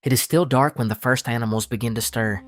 It is still dark when the first animals begin to stir.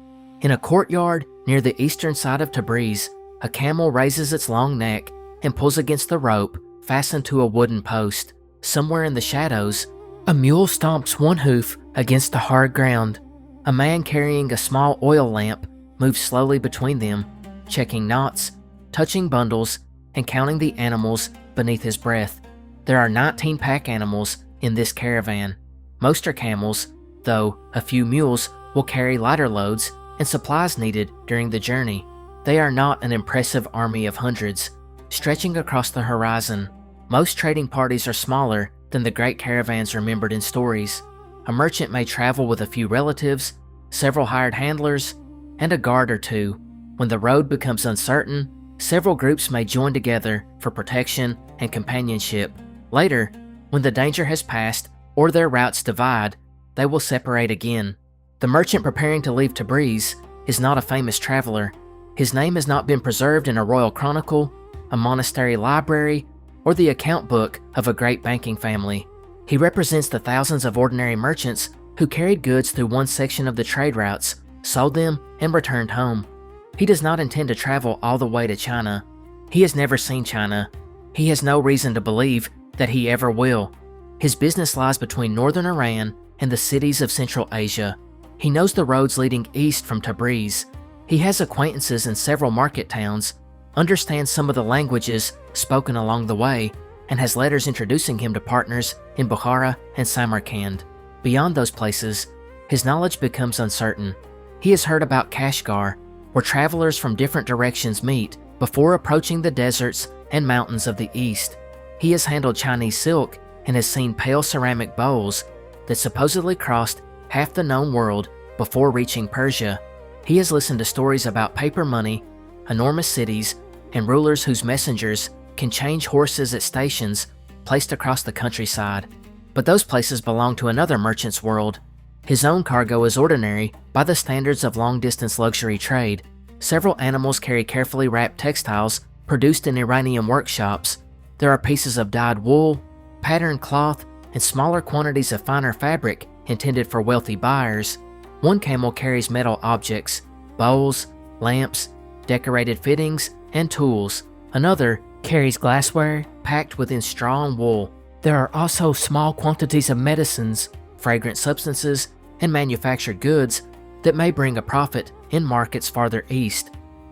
In a courtyard near the eastern side of Tabriz, a camel raises its long neck and pulls against the rope fastened to a wooden post. Somewhere in the shadows, a mule stomps one hoof against the hard ground. A man carrying a small oil lamp moves slowly between them, checking knots, touching bundles, and counting the animals beneath his breath. There are 19 pack animals in this caravan. Most are camels, though a few mules will carry lighter loads and supplies needed during the journey. They are not an impressive army of hundreds, stretching across the horizon. Most trading parties are smaller than the great caravans remembered in stories. A merchant may travel with a few relatives, several hired handlers, and a guard or two. When the road becomes uncertain, several groups may join together for protection and companionship. Later, when the danger has passed or their routes divide, they will separate again. The merchant preparing to leave Tabriz is not a famous traveler. His name has not been preserved in a royal chronicle, a monastery library, or the account book of a great banking family. He represents the thousands of ordinary merchants who carried goods through one section of the trade routes, sold them, and returned home. He does not intend to travel all the way to China. He has never seen China. He has no reason to believe that he ever will. His business lies between northern Iran and the cities of Central Asia. He knows the roads leading east from Tabriz. He has acquaintances in several market towns, understands some of the languages spoken along the way, and has letters introducing him to partners in Bukhara and Samarkand. Beyond those places, his knowledge becomes uncertain. He has heard about Kashgar, where travelers from different directions meet before approaching the deserts and mountains of the east. He has handled Chinese silk and has seen pale ceramic bowls that supposedly crossed half the known world before reaching Persia. He has listened to stories about paper money, enormous cities, and rulers whose messengers can change horses at stations placed across the countryside. But those places belong to another merchant's world. His own cargo is ordinary by the standards of long-distance luxury trade. Several animals carry carefully wrapped textiles produced in Iranian workshops. There are pieces of dyed wool, patterned cloth, and smaller quantities of finer fabric intended for wealthy buyers. One camel carries metal objects, bowls, lamps, decorated fittings, and tools. Another carries glassware packed within straw and wool. There are also small quantities of medicines, fragrant substances, and manufactured goods that may bring a profit in markets farther east.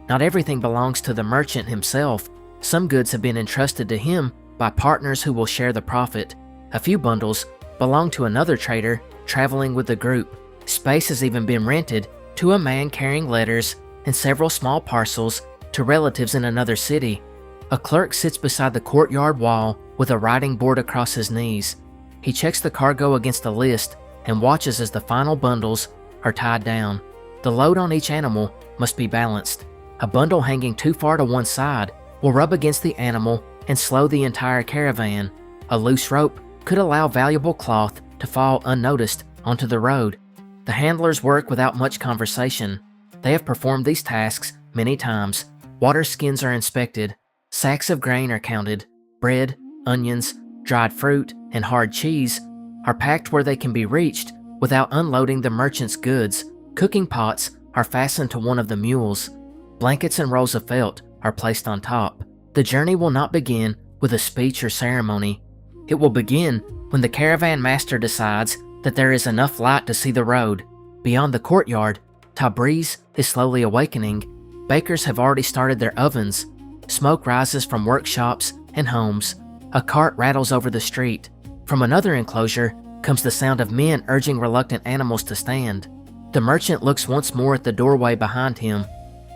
Not everything belongs to the merchant himself. Some goods have been entrusted to him by partners who will share the profit. A few bundles belong to another trader traveling with the group. Space has even been rented to a man carrying letters and several small parcels to relatives in another city. A clerk sits beside the courtyard wall with a writing board across his knees. He checks the cargo against a list and watches as the final bundles are tied down. The load on each animal must be balanced. A bundle hanging too far to one side will rub against the animal and slow the entire caravan. A loose rope could allow valuable cloth to fall unnoticed onto the road. The handlers work without much conversation. They have performed these tasks many times. Water skins are inspected. Sacks of grain are counted. Bread, onions, dried fruit, and hard cheese are packed where they can be reached without unloading the merchant's goods. Cooking pots are fastened to one of the mules. Blankets and rolls of felt are placed on top. The journey will not begin with a speech or ceremony. It will begin when the caravan master decides that there is enough light to see the road. Beyond the courtyard, Tabriz is slowly awakening. Bakers have already started their ovens. Smoke rises from workshops and homes. A cart rattles over the street. From another enclosure comes the sound of men urging reluctant animals to stand. The merchant looks once more at the doorway behind him.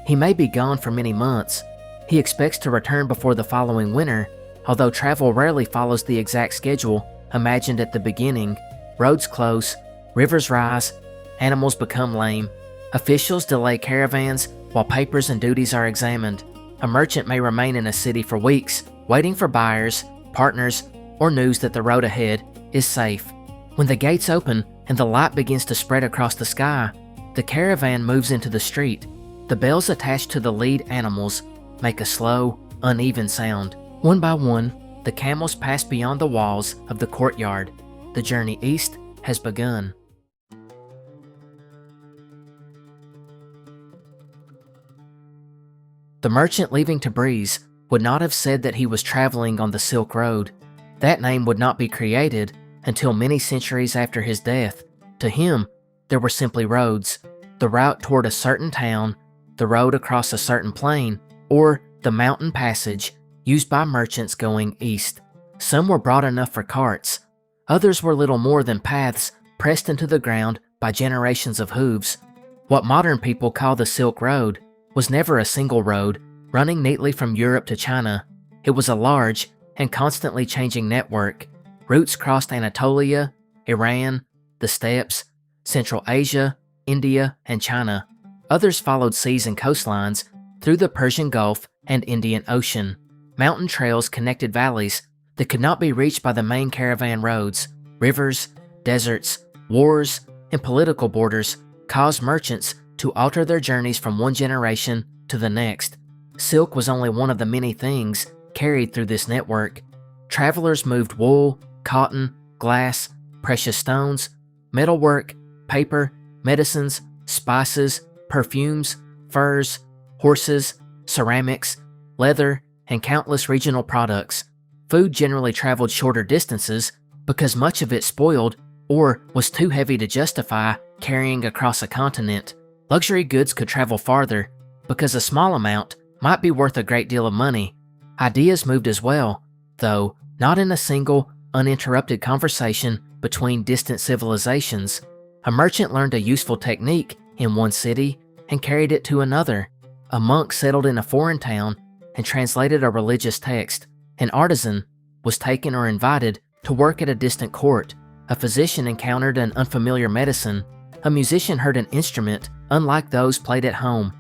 He may be gone for many months. He expects to return before the following winter, although travel rarely follows the exact schedule imagined at the beginning. Roads close, rivers rise, animals become lame. Officials delay caravans while papers and duties are examined. A merchant may remain in a city for weeks, waiting for buyers, partners, or news that the road ahead is safe. When the gates open and the light begins to spread across the sky, the caravan moves into the street. The bells attached to the lead animals make a slow, uneven sound. One by one, the camels pass beyond the walls of the courtyard. The journey east has begun. The merchant leaving Tabriz would not have said that he was traveling on the Silk Road. That name would not be created until many centuries after his death. To him, there were simply roads: the route toward a certain town, the road across a certain plain, or the mountain passage used by merchants going east. Some were broad enough for carts. Others were little more than paths pressed into the ground by generations of hooves. What modern people call the Silk Road was never a single road running neatly from Europe to China. It was a large and constantly changing network. Routes crossed Anatolia, Iran, the steppes, Central Asia, India, and China. Others followed seas and coastlines through the Persian Gulf and Indian Ocean. Mountain trails connected valleys that could not be reached by the main caravan roads. Rivers, deserts, wars, and political borders caused merchants to alter their journeys from one generation to the next. Silk was only one of the many things carried through this network. Travelers moved wool, cotton, glass, precious stones, metalwork, paper, medicines, spices, perfumes, furs, horses, ceramics, leather, and countless regional products. Food generally traveled shorter distances because much of it spoiled or was too heavy to justify carrying across a continent. Luxury goods could travel farther because a small amount might be worth a great deal of money. Ideas moved as well, though not in a single, uninterrupted conversation between distant civilizations. A merchant learned a useful technique in one city and carried it to another. A monk settled in a foreign town and translated a religious text. An artisan was taken or invited to work at a distant court. A physician encountered an unfamiliar medicine. A musician heard an instrument unlike those played at home.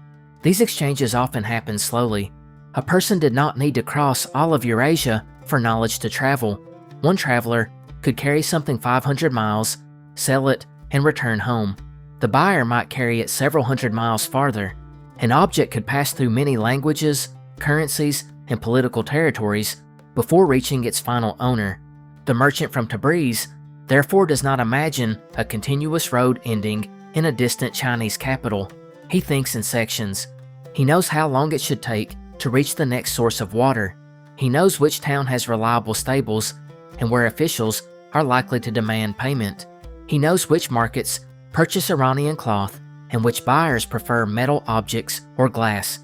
These exchanges often happened slowly. A person did not need to cross all of Eurasia for knowledge to travel. One traveler could carry something 500 miles, sell it, and return home. The buyer might carry it several hundred miles farther. An object could pass through many languages, currencies, and political territories before reaching its final owner. The merchant from Tabriz therefore does not imagine a continuous road ending in a distant Chinese capital. He thinks in sections. He knows how long it should take to reach the next source of water. He knows which town has reliable stables and where officials are likely to demand payment. He knows which markets purchase Iranian cloth and which buyers prefer metal objects or glass.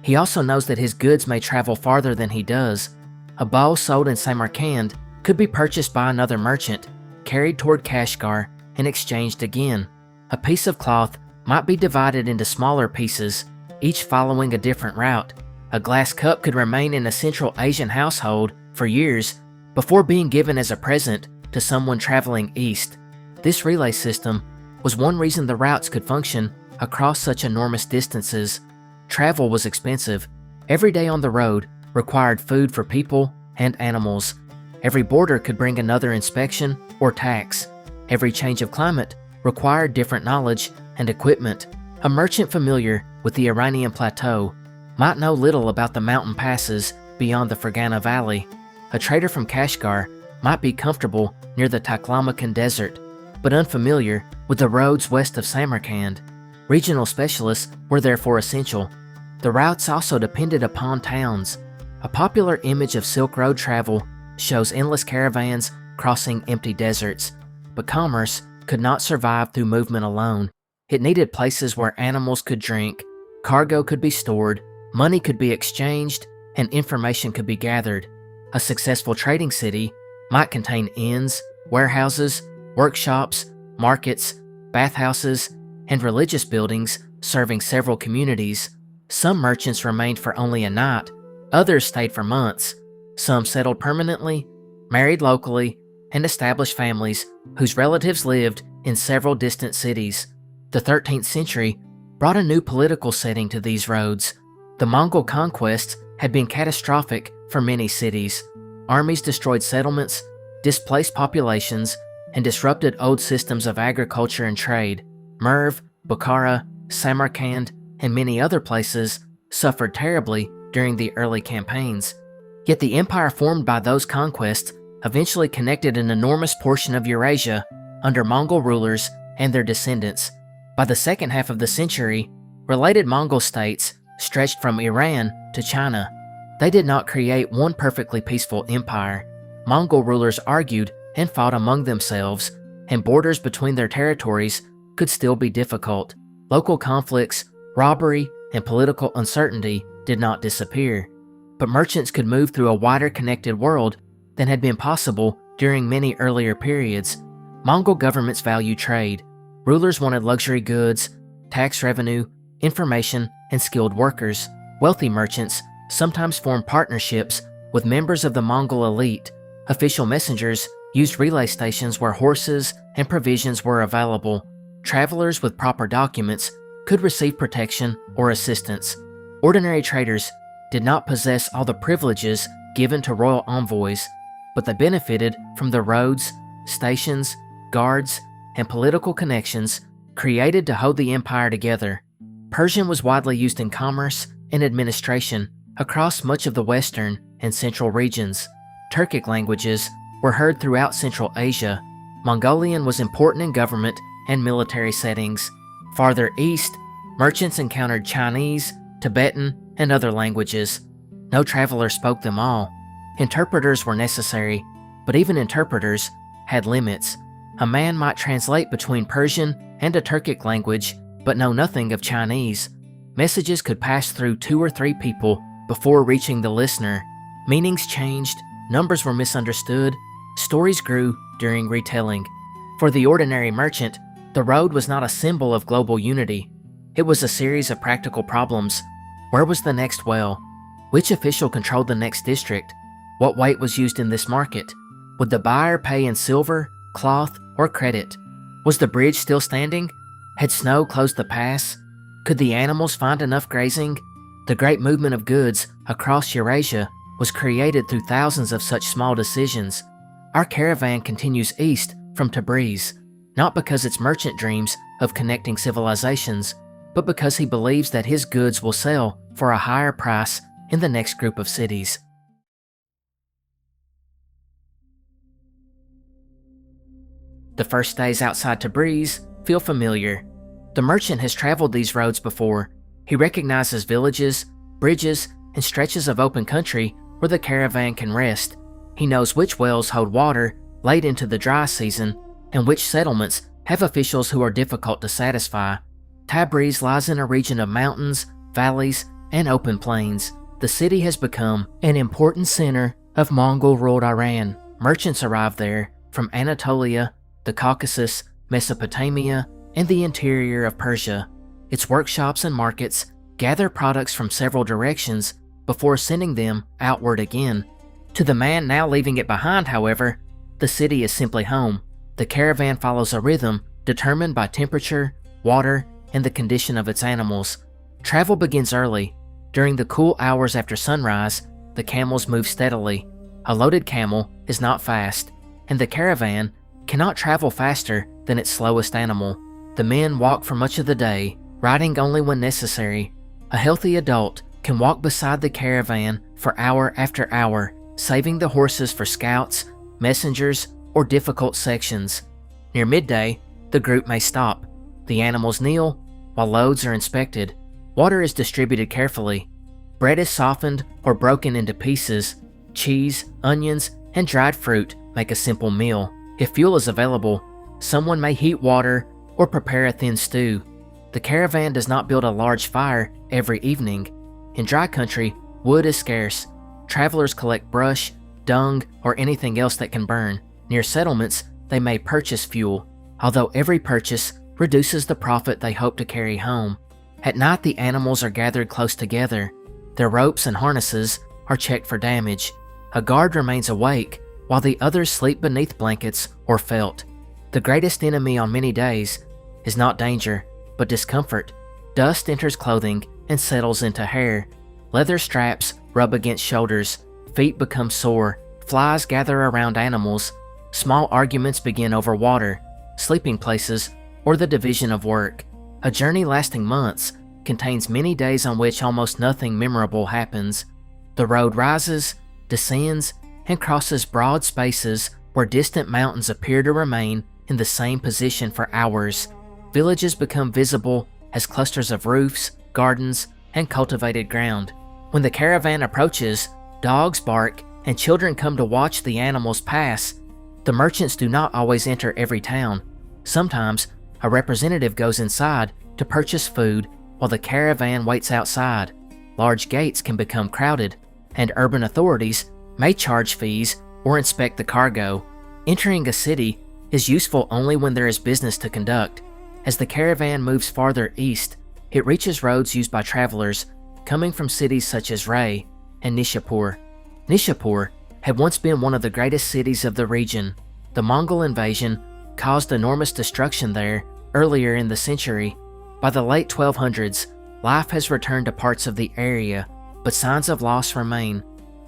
He also knows that his goods may travel farther than he does. A bow sold in Samarkand could be purchased by another merchant, carried toward Kashgar, and exchanged again. A piece of cloth might be divided into smaller pieces, each following a different route. A glass cup could remain in a Central Asian household for years before being given as a present to someone traveling east. This relay system was one reason the routes could function across such enormous distances. Travel was expensive. Every day on the road required food for people and animals. Every border could bring another inspection or tax. Every change of climate required different knowledge and equipment. A merchant familiar with the Iranian plateau might know little about the mountain passes beyond the Fergana Valley. A trader from Kashgar might be comfortable near the Taklamakan desert, but unfamiliar with the roads west of Samarkand. Regional specialists were therefore essential. The routes also depended upon towns. A popular image of Silk Road travel shows endless caravans crossing empty deserts, but commerce could not survive through movement alone. It needed places where animals could drink, cargo could be stored, money could be exchanged, and information could be gathered. A successful trading city might contain inns, warehouses, workshops, markets, bathhouses, and religious buildings serving several communities. Some merchants remained for only a night, others stayed for months. Some settled permanently, married locally, and established families whose relatives lived in several distant cities. The 13th century brought a new political setting to these roads. The Mongol conquests had been catastrophic for many cities. Armies destroyed settlements, displaced populations, and disrupted old systems of agriculture and trade. Merv, Bukhara, Samarkand, and many other places suffered terribly during the early campaigns. Yet the empire formed by those conquests eventually connected an enormous portion of Eurasia under Mongol rulers and their descendants. By the second half of the century, related Mongol states stretched from Iran to China. They did not create one perfectly peaceful empire. Mongol rulers argued and fought among themselves, and borders between their territories could still be difficult. Local conflicts, robbery, and political uncertainty did not disappear. But merchants could move through a wider connected world than had been possible during many earlier periods. Mongol governments valued trade. Rulers wanted luxury goods, tax revenue, information, and skilled workers. Wealthy merchants sometimes formed partnerships with members of the Mongol elite. Official messengers used relay stations where horses and provisions were available. Travelers with proper documents could receive protection or assistance. Ordinary traders did not possess all the privileges given to royal envoys, but they benefited from the roads, stations, guards, and political connections created to hold the empire together. Persian was widely used in commerce and administration across much of the western and central regions. Turkic languages were heard throughout Central Asia. Mongolian was important in government and military settings. Farther east, merchants encountered Chinese, Tibetan, and other languages. No traveler spoke them all. Interpreters were necessary, but even interpreters had limits. A man might translate between Persian and a Turkic language, but know nothing of Chinese. Messages could pass through 2 or 3 people before reaching the listener. Meanings changed, numbers were misunderstood, stories grew during retelling. For the ordinary merchant, the road was not a symbol of global unity. It was a series of practical problems. Where was the next well? Which official controlled the next district? What weight was used in this market? Would the buyer pay in silver, cloth, or credit? Was the bridge still standing? Had snow closed the pass? Could the animals find enough grazing? The great movement of goods across Eurasia was created through thousands of such small decisions. Our caravan continues east from Tabriz, not because its merchant dreams of connecting civilizations, but because he believes that his goods will sell for a higher price in the next group of cities. The first days outside Tabriz feel familiar. The merchant has traveled these roads before. He recognizes villages, bridges, and stretches of open country where the caravan can rest. He knows which wells hold water late into the dry season and which settlements have officials who are difficult to satisfy. Tabriz lies in a region of mountains, valleys, and open plains. The city has become an important center of Mongol-ruled Iran. Merchants arrive there from Anatolia, the Caucasus, Mesopotamia, and the interior of Persia. Its workshops and markets gather products from several directions before sending them outward again. To the man now leaving it behind, however, the city is simply home. The caravan follows a rhythm determined by temperature, water, and the condition of its animals. Travel begins early. During the cool hours after sunrise, the camels move steadily. A loaded camel is not fast, and the caravan cannot travel faster than its slowest animal. The men walk for much of the day, riding only when necessary. A healthy adult can walk beside the caravan for hour after hour, saving the horses for scouts, messengers, or difficult sections. Near midday, the group may stop. The animals kneel while loads are inspected. Water is distributed carefully. Bread is softened or broken into pieces. Cheese, onions, and dried fruit make a simple meal. If fuel is available, someone may heat water or prepare a thin stew. The caravan does not build a large fire every evening. In dry country, wood is scarce. Travelers collect brush, dung, or anything else that can burn. Near settlements, they may purchase fuel, although every purchase reduces the profit they hope to carry home. At night, the animals are gathered close together. Their ropes and harnesses are checked for damage. A guard remains awake, while the others sleep beneath blankets or felt. The greatest enemy on many days is not danger, but discomfort. Dust enters clothing and settles into hair. Leather straps rub against shoulders. Feet become sore. Flies gather around animals. Small arguments begin over water, sleeping places, or the division of work. A journey lasting months contains many days on which almost nothing memorable happens. The road rises, descends, and crosses broad spaces where distant mountains appear to remain in the same position for hours. Villages become visible as clusters of roofs, gardens, and cultivated ground. When the caravan approaches, dogs bark and children come to watch the animals pass. The merchants do not always enter every town. Sometimes, a representative goes inside to purchase food while the caravan waits outside. Large gates can become crowded, and urban authorities may charge fees or inspect the cargo. Entering a city is useful only when there is business to conduct. As the caravan moves farther east, it reaches roads used by travelers coming from cities such as Ray and Nishapur. Nishapur had once been one of the greatest cities of the region. The Mongol invasion caused enormous destruction there earlier in the century. By the late 1200s, life has returned to parts of the area, but signs of loss remain.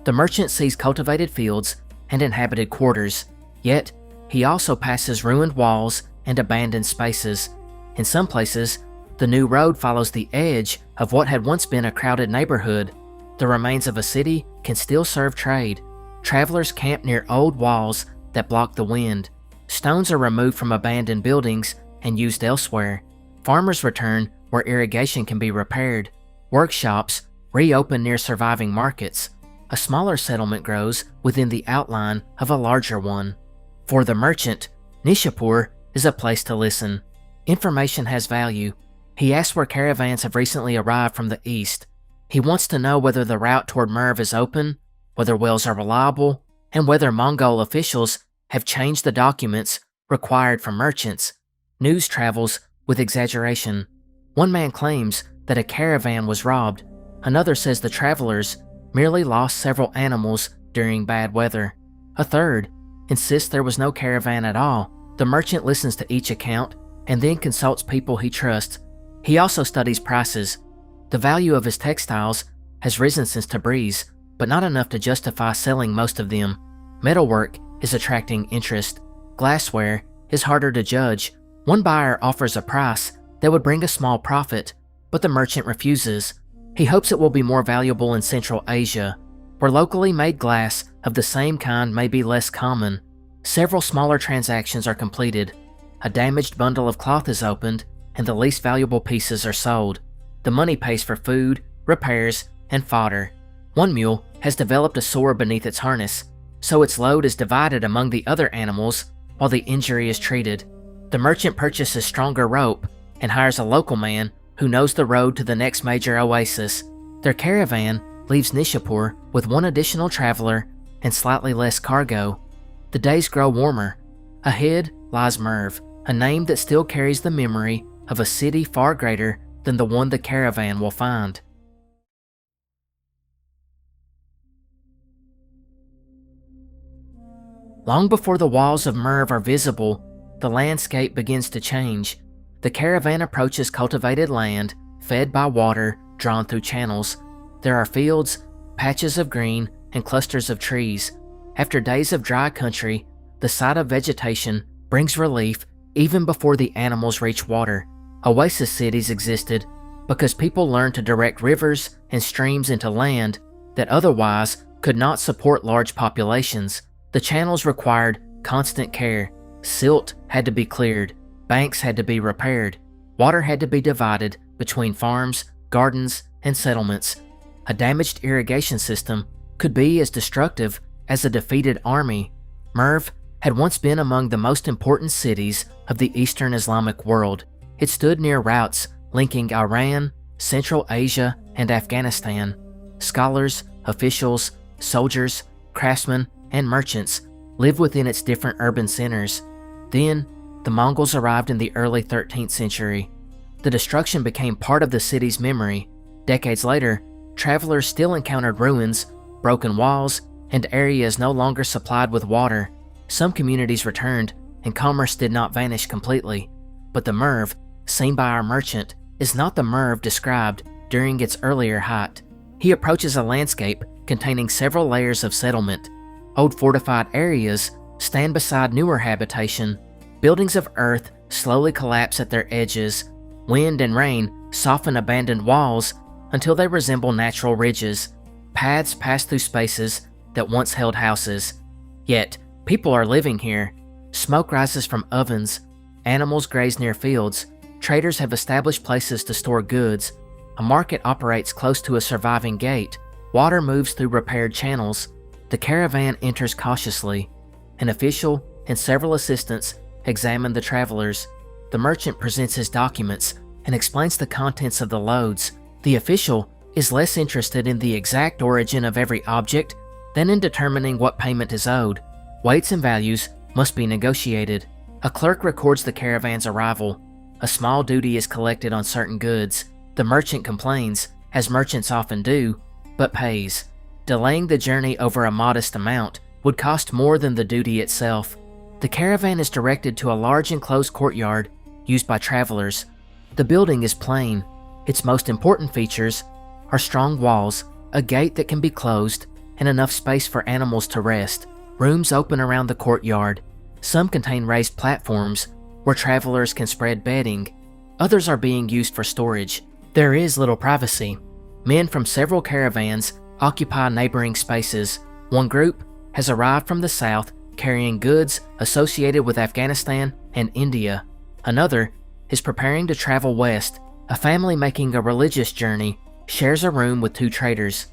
The merchant sees cultivated fields and inhabited quarters, yet he also passes ruined walls and abandoned spaces. In some places, the new road follows the edge of what had once been a crowded neighborhood. The remains of a city can still serve trade. Travelers camp near old walls that block the wind. Stones are removed from abandoned buildings and used elsewhere. Farmers return where irrigation can be repaired. Workshops reopen near surviving markets. A smaller settlement grows within the outline of a larger one. For the merchant, Nishapur is a place to listen. Information has value. He asks where caravans have recently arrived from the east. He wants to know whether the route toward Merv is open, whether wells are reliable, and whether Mongol officials have changed the documents required for merchants. News travels with exaggeration. One man claims that a caravan was robbed. Another says the travelers merely lost several animals during bad weather. A third insists there was no caravan at all. The merchant listens to each account and then consults people he trusts. He also studies prices. The value of his textiles has risen since Tabriz, but not enough to justify selling most of them. Metalwork is attracting interest. Glassware is harder to judge. One buyer offers a price that would bring a small profit, but the merchant refuses. He hopes it will be more valuable in Central Asia, where locally made glass of the same kind may be less common. Several smaller transactions are completed. A damaged bundle of cloth is opened, and the least valuable pieces are sold. The money pays for food, repairs, and fodder. One mule has developed a sore beneath its harness, so its load is divided among the other animals while the injury is treated. The merchant purchases stronger rope and hires a local man who knows the road to the next major oasis. Their caravan leaves Nishapur with one additional traveler and slightly less cargo. The days grow warmer. Ahead lies Merv, a name that still carries the memory of a city far greater than the one the caravan will find. Long before the walls of Merv are visible, the landscape begins to change. The caravan approaches cultivated land, fed by water drawn through channels. There are fields, patches of green, and clusters of trees. After days of dry country, the sight of vegetation brings relief even before the animals reach water. Oasis cities existed because people learned to direct rivers and streams into land that otherwise could not support large populations. The channels required constant care. Silt had to be cleared. Banks had to be repaired. Water had to be divided between farms, gardens, and settlements. A damaged irrigation system could be as destructive as a defeated army. Merv had once been among the most important cities of the Eastern Islamic world. It stood near routes linking Iran, Central Asia, and Afghanistan. Scholars, officials, soldiers, craftsmen, and merchants lived within its different urban centers. Then, the Mongols arrived in the early 13th century. The destruction became part of the city's memory. Decades later, travelers still encountered ruins, broken walls, and areas no longer supplied with water. Some communities returned, and commerce did not vanish completely. But the Merv, seen by our merchant, is not the Merv described during its earlier height. He approaches a landscape containing several layers of settlement. Old fortified areas stand beside newer habitation. Buildings of earth slowly collapse at their edges. Wind and rain soften abandoned walls until they resemble natural ridges. Paths pass through spaces that once held houses. Yet, people are living here. Smoke rises from ovens. Animals graze near fields. Traders have established places to store goods. A market operates close to a surviving gate. Water moves through repaired channels. The caravan enters cautiously. An official and several assistants examine the travelers. The merchant presents his documents and explains the contents of the loads. The official is less interested in the exact origin of every object than in determining what payment is owed. Weights and values must be negotiated. A clerk records the caravan's arrival. A small duty is collected on certain goods. The merchant complains, as merchants often do, but pays. Delaying the journey over a modest amount would cost more than the duty itself. The caravan is directed to a large enclosed courtyard used by travelers. The building is plain. Its most important features are strong walls, a gate that can be closed, and enough space for animals to rest. Rooms open around the courtyard. Some contain raised platforms where travelers can spread bedding. Others are being used for storage. There is little privacy. Men from several caravans occupy neighboring spaces. One group has arrived from the south carrying goods associated with Afghanistan and India. Another is preparing to travel west. A family making a religious journey shares a room with two traders.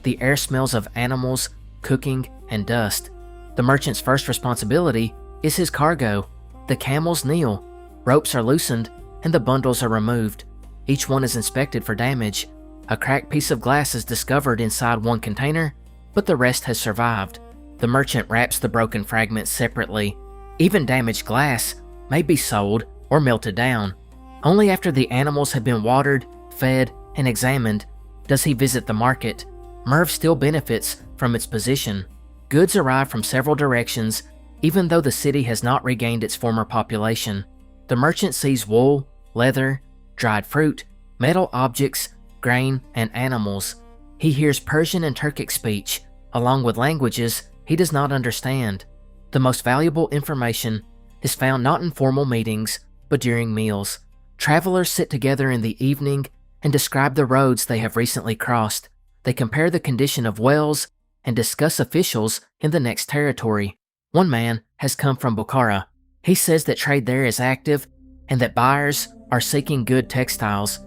The air smells of animals, cooking, and dust. The merchant's first responsibility is his cargo. The camels kneel, ropes are loosened, and the bundles are removed. Each one is inspected for damage. A cracked piece of glass is discovered inside one container, but the rest has survived. The merchant wraps the broken fragments separately. Even damaged glass may be sold or melted down. Only after the animals have been watered, fed, and examined does he visit the market. Merv still benefits from its position. Goods arrive from several directions, even though the city has not regained its former population. The merchant sees wool, leather, dried fruit, metal objects, grain, and animals. He hears Persian and Turkic speech, along with languages he does not understand. The most valuable information is found not in formal meetings, but during meals. Travelers sit together in the evening and describe the roads they have recently crossed. They compare the condition of wells and discuss officials in the next territory. One man has come from Bukhara. He says that trade there is active and that buyers are seeking good textiles.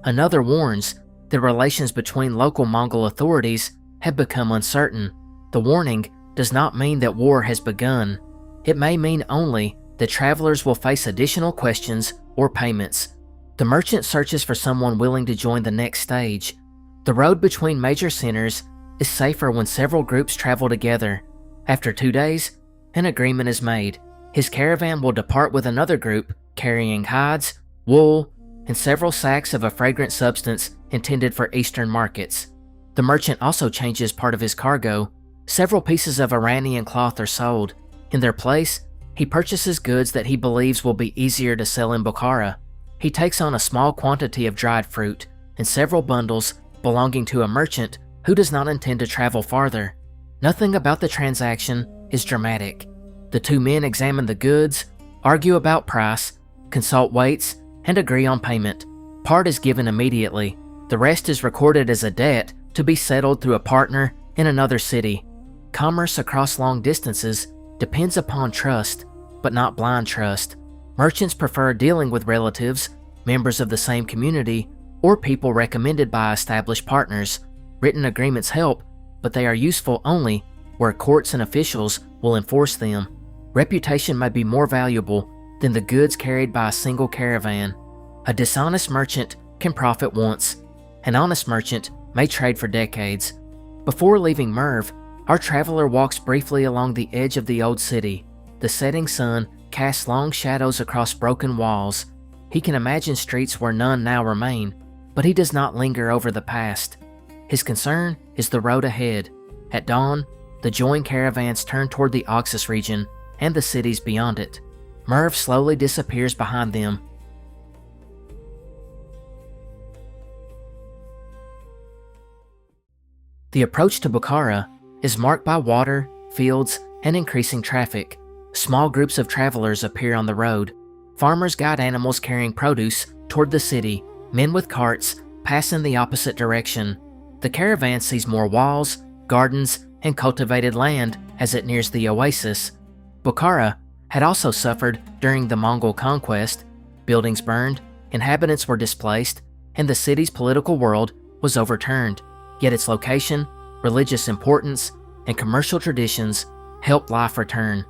Another warns that relations between local Mongol authorities have become uncertain. The warning does not mean that war has begun. It may mean only that travelers will face additional questions or payments. The merchant searches for someone willing to join the next stage. The road between major centers is safer when several groups travel together. After 2 days, an agreement is made. His caravan will depart with another group carrying hides, wool, and several sacks of a fragrant substance intended for eastern markets. The merchant also changes part of his cargo. Several pieces of Iranian cloth are sold. In their place, he purchases goods that he believes will be easier to sell in Bukhara. He takes on a small quantity of dried fruit and several bundles belonging to a merchant who does not intend to travel farther. Nothing about the transaction is dramatic. The two men examine the goods, argue about price, consult weights, and agree on payment. Part is given immediately. The rest is recorded as a debt to be settled through a partner in another city. Commerce across long distances depends upon trust, but not blind trust. Merchants prefer dealing with relatives, members of the same community, or people recommended by established partners. Written agreements help, but they are useful only where courts and officials will enforce them. Reputation may be more valuable than the goods carried by a single caravan. A dishonest merchant can profit once. An honest merchant may trade for decades. Before leaving Merv, our traveler walks briefly along the edge of the old city. The setting sun casts long shadows across broken walls. He can imagine streets where none now remain, but he does not linger over the past. His concern is the road ahead. At dawn, the joined caravans turn toward the Oasis region and the cities beyond it. Merv slowly disappears behind them. The approach to Bukhara is marked by water, fields, and increasing traffic. Small groups of travelers appear on the road. Farmers guide animals carrying produce toward the city. Men with carts pass in the opposite direction. The caravan sees more walls, gardens, and cultivated land as it nears the Oasis. Bukhara had also suffered during the Mongol conquest. Buildings burned, inhabitants were displaced, and the city's political world was overturned, yet its location, religious importance, and commercial traditions helped life return.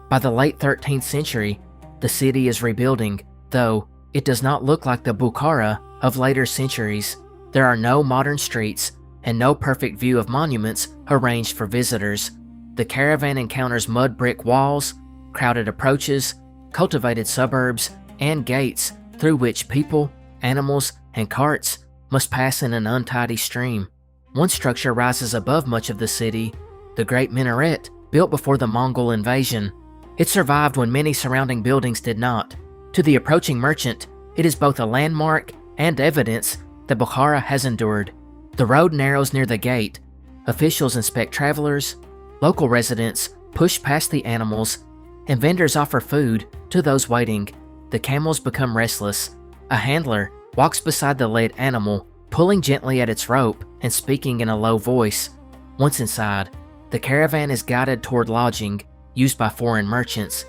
By the late 13th century, the city is rebuilding, though it does not look like the Bukhara of later centuries. There are no modern streets and no perfect view of monuments arranged for visitors. The caravan encounters mud brick walls, crowded approaches, cultivated suburbs, and gates through which people, animals, and carts must pass in an untidy stream. One structure rises above much of the city, the Great Minaret, built before the Mongol invasion. It survived when many surrounding buildings did not. To the approaching merchant, it is both a landmark and evidence that Bukhara has endured. The road narrows near the gate. Officials inspect travelers, local residents push past the animals, and vendors offer food to those waiting. The camels become restless. A handler walks beside the led animal, pulling gently at its rope and speaking in a low voice. Once inside, the caravan is guided toward lodging used by foreign merchants.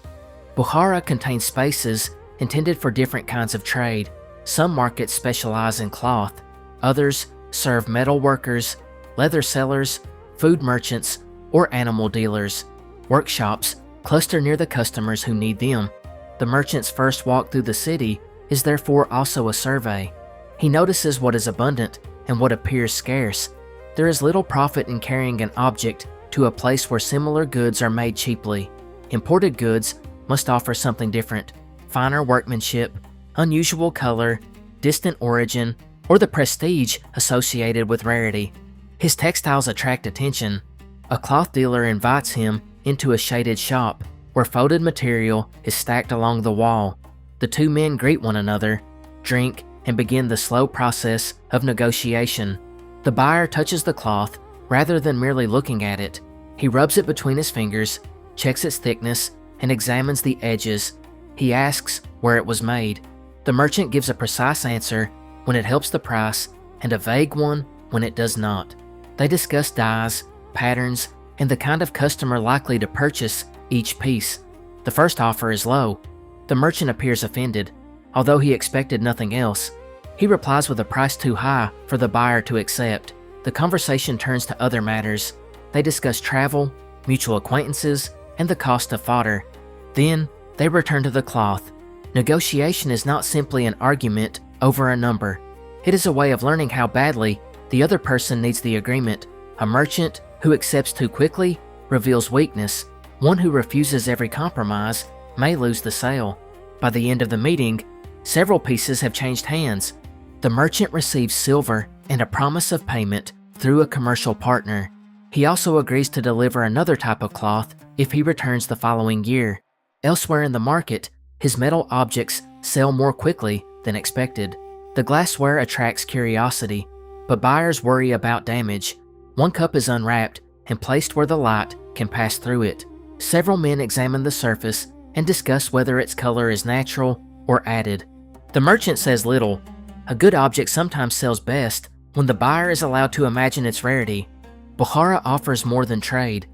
Bukhara contains spaces intended for different kinds of trade. Some markets specialize in cloth, others serve metal workers, leather sellers, food merchants, or animal dealers. Workshops cluster near the customers who need them. The merchant's first walk through the city is therefore also a survey. He notices what is abundant and what appears scarce. There is little profit in carrying an object to a place where similar goods are made cheaply. Imported goods must offer something different: finer workmanship, unusual color, distant origin, or the prestige associated with rarity. His textiles attract attention. A cloth dealer invites him into a shaded shop where folded material is stacked along the wall. The two men greet one another, drink, and begin the slow process of negotiation. The buyer touches the cloth rather than merely looking at it. He rubs it between his fingers, checks its thickness, and examines the edges. He asks where it was made. The merchant gives a precise answer when it helps the price and a vague one when it does not. They discuss dyes, patterns, and the kind of customer likely to purchase each piece. The first offer is low. The merchant appears offended, although he expected nothing else. He replies with a price too high for the buyer to accept. The conversation turns to other matters. They discuss travel, mutual acquaintances, and the cost of fodder. Then, they return to the cloth. Negotiation is not simply an argument over a number. It is a way of learning how badly the other person needs the agreement. A merchant who accepts too quickly reveals weakness. One who refuses every compromise may lose the sale. By the end of the meeting, several pieces have changed hands. The merchant receives silver and a promise of payment through a commercial partner. He also agrees to deliver another type of cloth if he returns the following year. Elsewhere in the market, his metal objects sell more quickly than expected. The glassware attracts curiosity, but buyers worry about damage. One cup is unwrapped and placed where the light can pass through it. Several men examine the surface and discuss whether its color is natural or added. The merchant says little. A good object sometimes sells best when the buyer is allowed to imagine its rarity. Bukhara offers more than trade.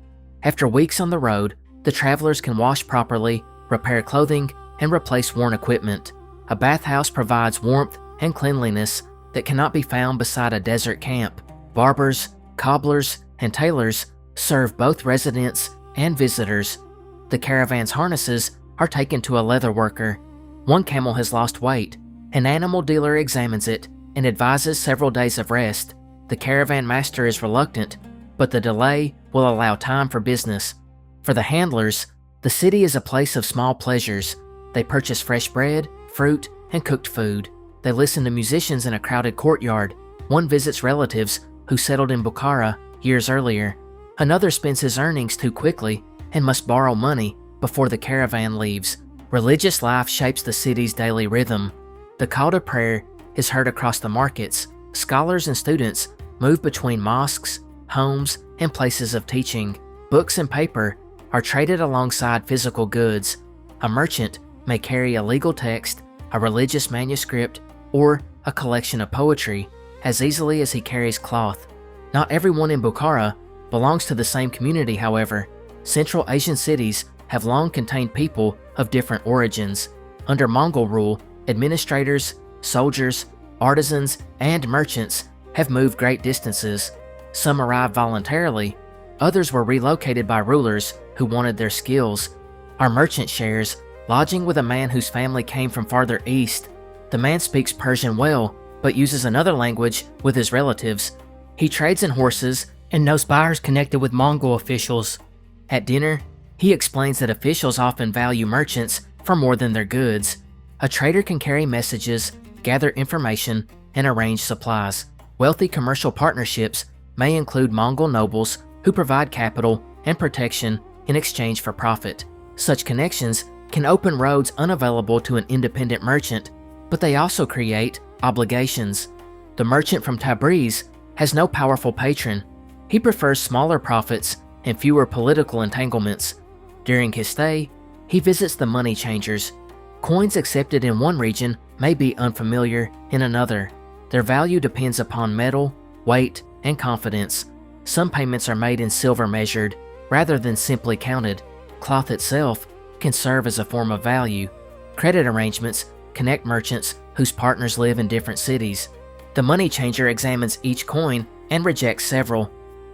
After weeks on the road, the travelers can wash properly, repair clothing, and replace worn equipment. A bathhouse provides warmth and cleanliness that cannot be found beside a desert camp. Barbers, cobblers, and tailors serve both residents and visitors. The caravan's harnesses are taken to a leather worker. One camel has lost weight. An animal dealer examines it and advises several days of rest. The caravan master is reluctant, but the delay will allow time for business. For the handlers, the city is a place of small pleasures. They purchase fresh bread, fruit, and cooked food. They listen to musicians in a crowded courtyard. One visits relatives who settled in Bukhara years earlier. Another spends his earnings too quickly and must borrow money before the caravan leaves. Religious life shapes the city's daily rhythm. The call to prayer is heard across the markets. Scholars and students move between mosques, homes, and places of teaching. Books and paper are traded alongside physical goods. A merchant may carry a legal text, a religious manuscript, or a collection of poetry as easily as he carries cloth. Not everyone in Bukhara belongs to the same community, however. Central Asian cities have long contained people of different origins. Under Mongol rule, administrators, soldiers, artisans, and merchants have moved great distances. Some arrived voluntarily, others were relocated by rulers who wanted their skills. Our merchant shares lodging with a man whose family came from farther east. The man speaks Persian well, but uses another language with his relatives. He trades in horses and knows buyers connected with Mongol officials. At dinner, he explains that officials often value merchants for more than their goods. A trader can carry messages, gather information, and arrange supplies. Wealthy commercial partnerships may include Mongol nobles who provide capital and protection in exchange for profit. Such connections can open roads unavailable to an independent merchant, but they also create obligations. The merchant from Tabriz has no powerful patron. He prefers smaller profits and fewer political entanglements. During his stay, he visits the money changers. Coins accepted in one region may be unfamiliar in another. Their value depends upon metal, weight, and confidence. Some payments are made in silver measured, rather than simply counted. Cloth itself can serve as a form of value. Credit arrangements connect merchants whose partners live in different cities. The money changer examines each coin and rejects several.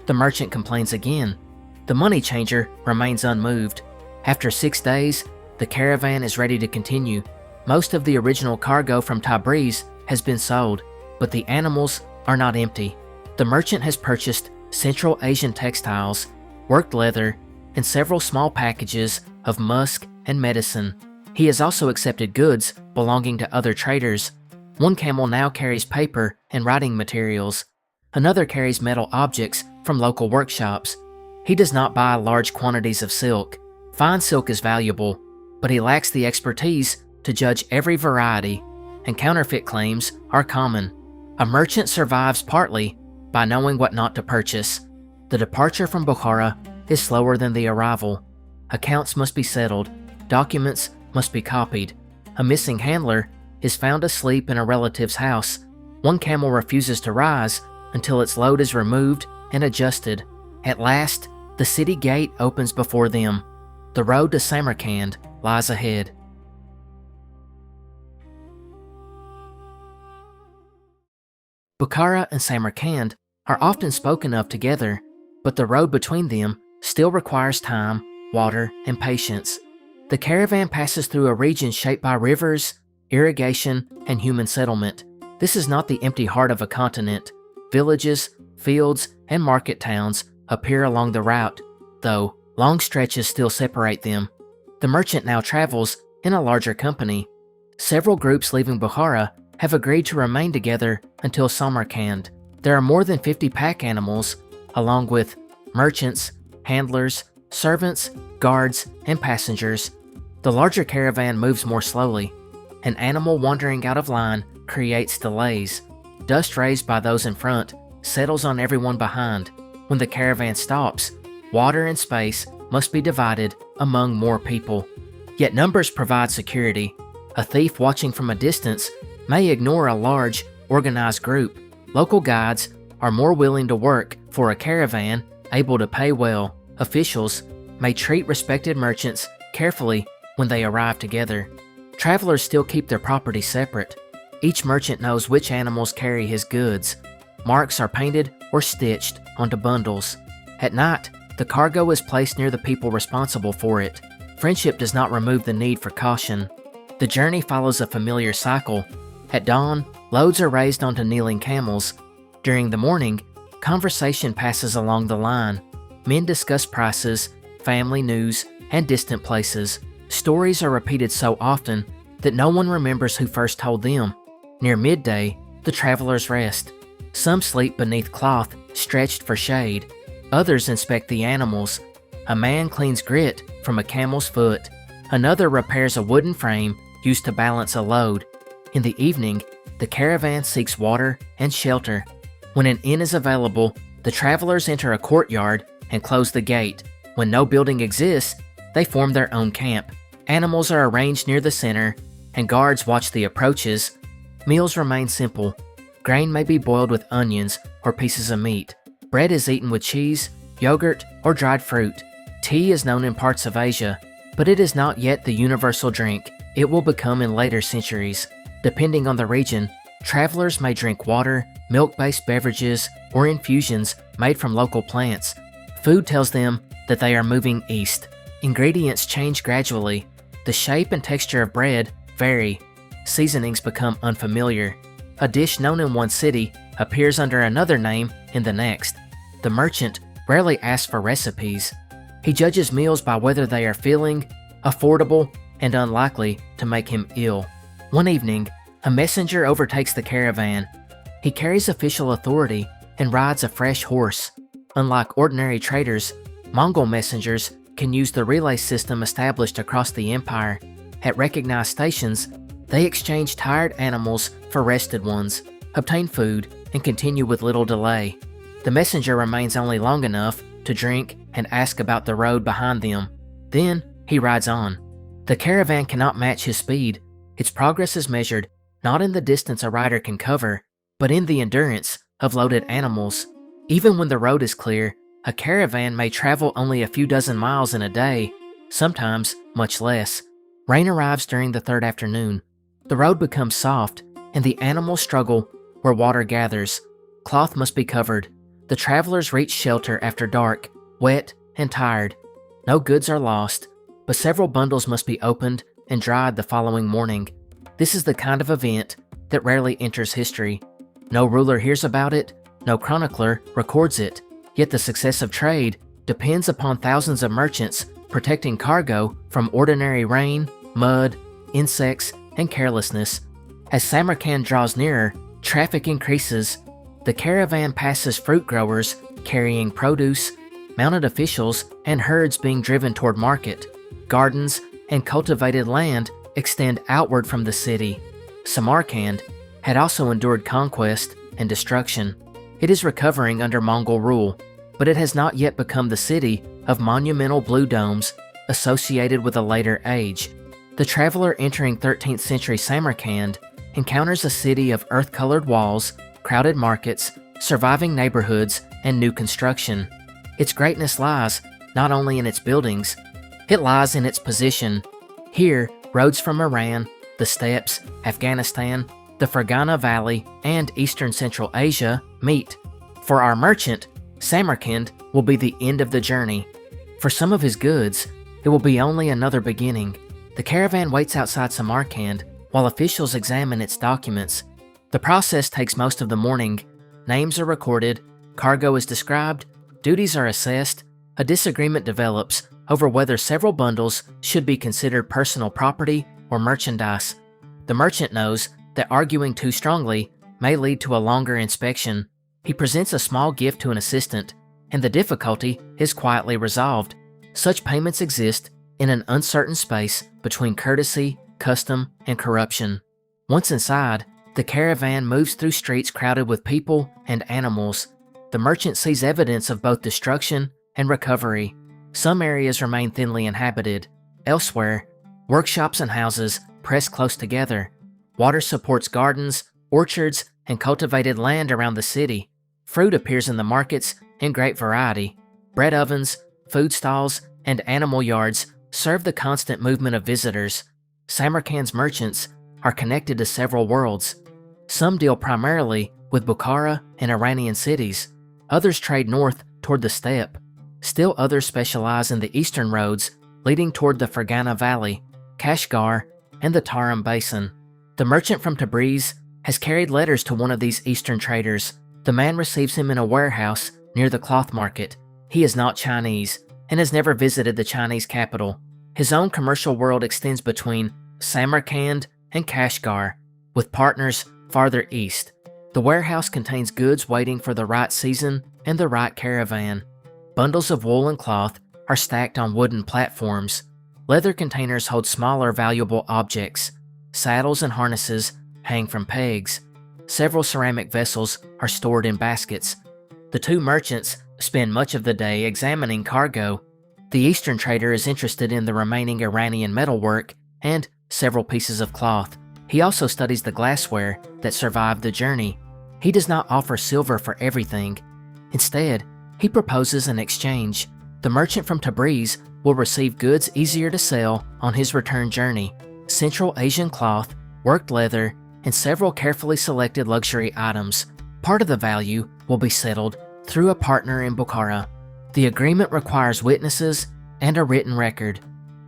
The merchant complains again. The money changer remains unmoved. After 6 days, the caravan is ready to continue. Most of the original cargo from Tabriz has been sold, but the animals are not empty. The merchant has purchased Central Asian textiles, worked leather, and several small packages of musk and medicine. He has also accepted goods belonging to other traders. One camel now carries paper and writing materials. Another carries metal objects from local workshops. He does not buy large quantities of silk. Fine silk is valuable, but he lacks the expertise to judge every variety, and counterfeit claims are common. A merchant survives partly by knowing what not to purchase. The departure from Bukhara is slower than the arrival. Accounts must be settled, documents must be copied. A missing handler is found asleep in a relative's house. One camel refuses to rise until its load is removed and adjusted. At last, the city gate opens before them. The road to Samarkand lies ahead. Bukhara and Samarkand are often spoken of together, but the road between them still requires time, water, and patience. The caravan passes through a region shaped by rivers, irrigation, and human settlement. This is not the empty heart of a continent. Villages, fields, and market towns appear along the route, though long stretches still separate them. The merchant now travels in a larger company. Several groups leaving Bukhara have agreed to remain together until Samarkand. There are more than 50 pack animals, along with merchants, handlers, servants, guards, and passengers. The larger caravan moves more slowly. An animal wandering out of line creates delays. Dust raised by those in front settles on everyone behind. When the caravan stops, water and space must be divided among more people. Yet numbers provide security. A thief watching from a distance may ignore a large, organized group. Local guides are more willing to work for a caravan able to pay well. Officials may treat respected merchants carefully when they arrive together. Travelers still keep their property separate. Each merchant knows which animals carry his goods. Marks are painted or stitched onto bundles. At night, the cargo is placed near the people responsible for it. Friendship does not remove the need for caution. The journey follows a familiar cycle. At dawn, loads are raised onto kneeling camels. During the morning, conversation passes along the line. Men discuss prices, family news, and distant places. Stories are repeated so often that no one remembers who first told them. Near midday, the travelers rest. Some sleep beneath cloth stretched for shade. Others inspect the animals. A man cleans grit from a camel's foot. Another repairs a wooden frame used to balance a load. In the evening, the caravan seeks water and shelter. When an inn is available, the travelers enter a courtyard and close the gate. When no building exists, they form their own camp. Animals are arranged near the center, and guards watch the approaches. Meals remain simple. Grain may be boiled with onions or pieces of meat. Bread is eaten with cheese, yogurt, or dried fruit. Tea is known in parts of Asia, but it is not yet the universal drink. It will become in later centuries. Depending on the region, Travelers may drink water, milk-based beverages, or infusions made from local plants. Food tells them that they are moving east. Ingredients change gradually. The shape and texture of bread vary. Seasonings become unfamiliar. A dish known in one city appears under another name in the next. The merchant rarely asks for recipes. He judges meals by whether they are filling, affordable, and unlikely to make him ill. One evening, a messenger overtakes the caravan. He carries official authority and rides a fresh horse. Unlike ordinary traders, Mongol messengers can use the relay system established across the empire. At recognized stations, they exchange tired animals for rested ones, obtain food, and continue with little delay. The messenger remains only long enough to drink and ask about the road behind them. Then, he rides on. The caravan cannot match his speed. Its progress is measured not in the distance a rider can cover, but in the endurance of loaded animals. Even when the road is clear, a caravan may travel only a few dozen miles in a day, sometimes much less. Rain arrives during the third afternoon. The road becomes soft, and the animals struggle where water gathers. Cloth must be covered. The travelers reach shelter after dark, wet and tired. No goods are lost, but several bundles must be opened and dried the following morning. This is the kind of event that rarely enters history. No ruler hears about it, no chronicler records it, yet the success of trade depends upon thousands of merchants protecting cargo from ordinary rain, mud, insects, and carelessness. As Samarkand draws nearer, traffic increases. The caravan passes fruit growers carrying produce, mounted officials, and herds being driven toward market. Gardens and cultivated land extend outward from the city. Samarkand had also endured conquest and destruction. It is recovering under Mongol rule, but it has not yet become the city of monumental blue domes associated with a later age. The traveler entering 13th century Samarkand encounters a city of earth-colored walls, crowded markets, surviving neighborhoods, and new construction. Its greatness lies not only in its buildings, it lies in its position. Here, roads from Iran, the steppes, Afghanistan, the Fergana Valley, and eastern Central Asia meet. For our merchant, Samarkand will be the end of the journey. For some of his goods, it will be only another beginning. The caravan waits outside Samarkand while officials examine its documents. The process takes most of the morning. Names are recorded, cargo is described, duties are assessed. A disagreement develops over whether several bundles should be considered personal property or merchandise. The merchant knows that arguing too strongly may lead to a longer inspection. He presents a small gift to an assistant, and the difficulty is quietly resolved. Such payments exist in an uncertain space between courtesy, custom, and corruption. Once inside, the caravan moves through streets crowded with people and animals. The merchant sees evidence of both destruction and recovery. Some areas remain thinly inhabited. Elsewhere, workshops and houses press close together. Water supports gardens, orchards, and cultivated land around the city. Fruit appears in the markets in great variety. Bread ovens, food stalls, and animal yards serve the constant movement of visitors. Samarkand's merchants are connected to several worlds. Some deal primarily with Bukhara and Iranian cities. Others trade north toward the steppe. Still others specialize in the eastern roads leading toward the Fergana Valley, Kashgar, and the Tarim Basin. The merchant from Tabriz has carried letters to one of these eastern traders. The man receives him in a warehouse near the cloth market. He is not Chinese and has never visited the Chinese capital. His own commercial world extends between Samarkand and Kashgar, with partners farther east. The warehouse contains goods waiting for the right season and the right caravan. Bundles of wool and cloth are stacked on wooden platforms. Leather containers hold smaller valuable objects. Saddles and harnesses hang from pegs. Several ceramic vessels are stored in baskets. The two merchants spend much of the day examining cargo. The eastern trader is interested in the remaining Iranian metalwork and several pieces of cloth. He also studies the glassware that survived the journey. He does not offer silver for everything. Instead, he proposes an exchange. The merchant from Tabriz will receive goods easier to sell on his return journey: Central Asian cloth, worked leather, and several carefully selected luxury items. Part of the value will be settled through a partner in Bukhara. The agreement requires witnesses and a written record.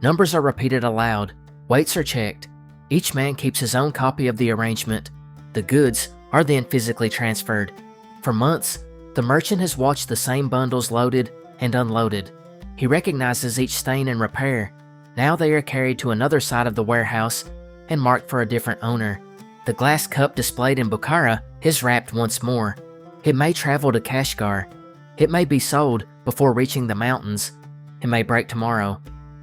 Numbers are repeated aloud. Weights are checked. Each man keeps his own copy of the arrangement. The goods are then physically transferred. For months, the merchant has watched the same bundles loaded and unloaded. He recognizes each stain and repair. Now they are carried to another side of the warehouse and marked for a different owner. The glass cup displayed in Bukhara is wrapped once more. It may travel to Kashgar. It may be sold before reaching the mountains. It may break tomorrow.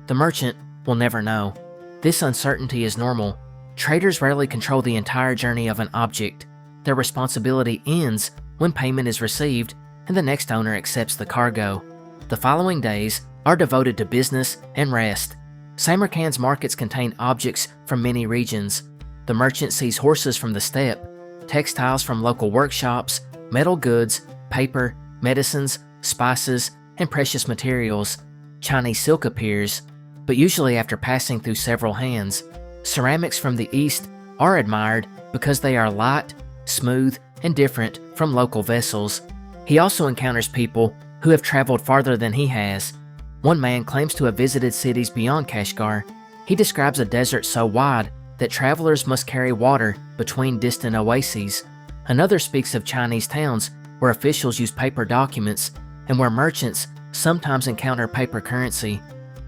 The merchant will never know. This uncertainty is normal. Traders rarely control the entire journey of an object. Their responsibility ends when payment is received and the next owner accepts the cargo. The following days are devoted to business and rest. Samarkand's markets contain objects from many regions. The merchant sees horses from the steppe, textiles from local workshops, metal goods, paper, medicines, spices, and precious materials. Chinese silk appears, but usually after passing through several hands. Ceramics from the East are admired because they are light, smooth, and different from local vessels. He also encounters people who have traveled farther than he has. One man claims to have visited cities beyond Kashgar. He describes a desert so wide that travelers must carry water between distant oases. Another speaks of Chinese towns where officials use paper documents and where merchants sometimes encounter paper currency.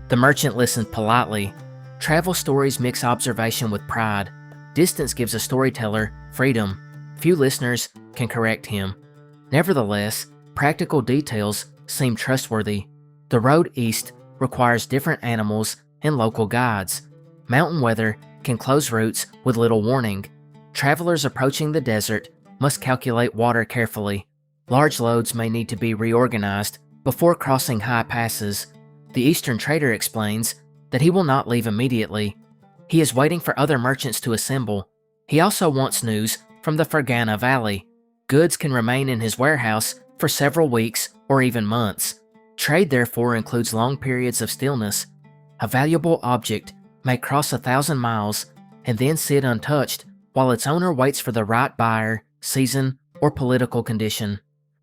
The merchant listens politely. Travel stories mix observation with pride. Distance gives a storyteller freedom. Few listeners can correct him. Nevertheless, practical details seem trustworthy. The road east requires different animals and local guides. Mountain weather can close routes with little warning. Travelers approaching the desert must calculate water carefully. Large loads may need to be reorganized before crossing high passes. The Eastern trader explains that he will not leave immediately. He is waiting for other merchants to assemble. He also wants news from the Fergana Valley. Goods can remain in his warehouse for several weeks or even months. Trade therefore includes long periods of stillness. A valuable object may cross 1,000 miles and then sit untouched while its owner waits for the right buyer, season, or political condition.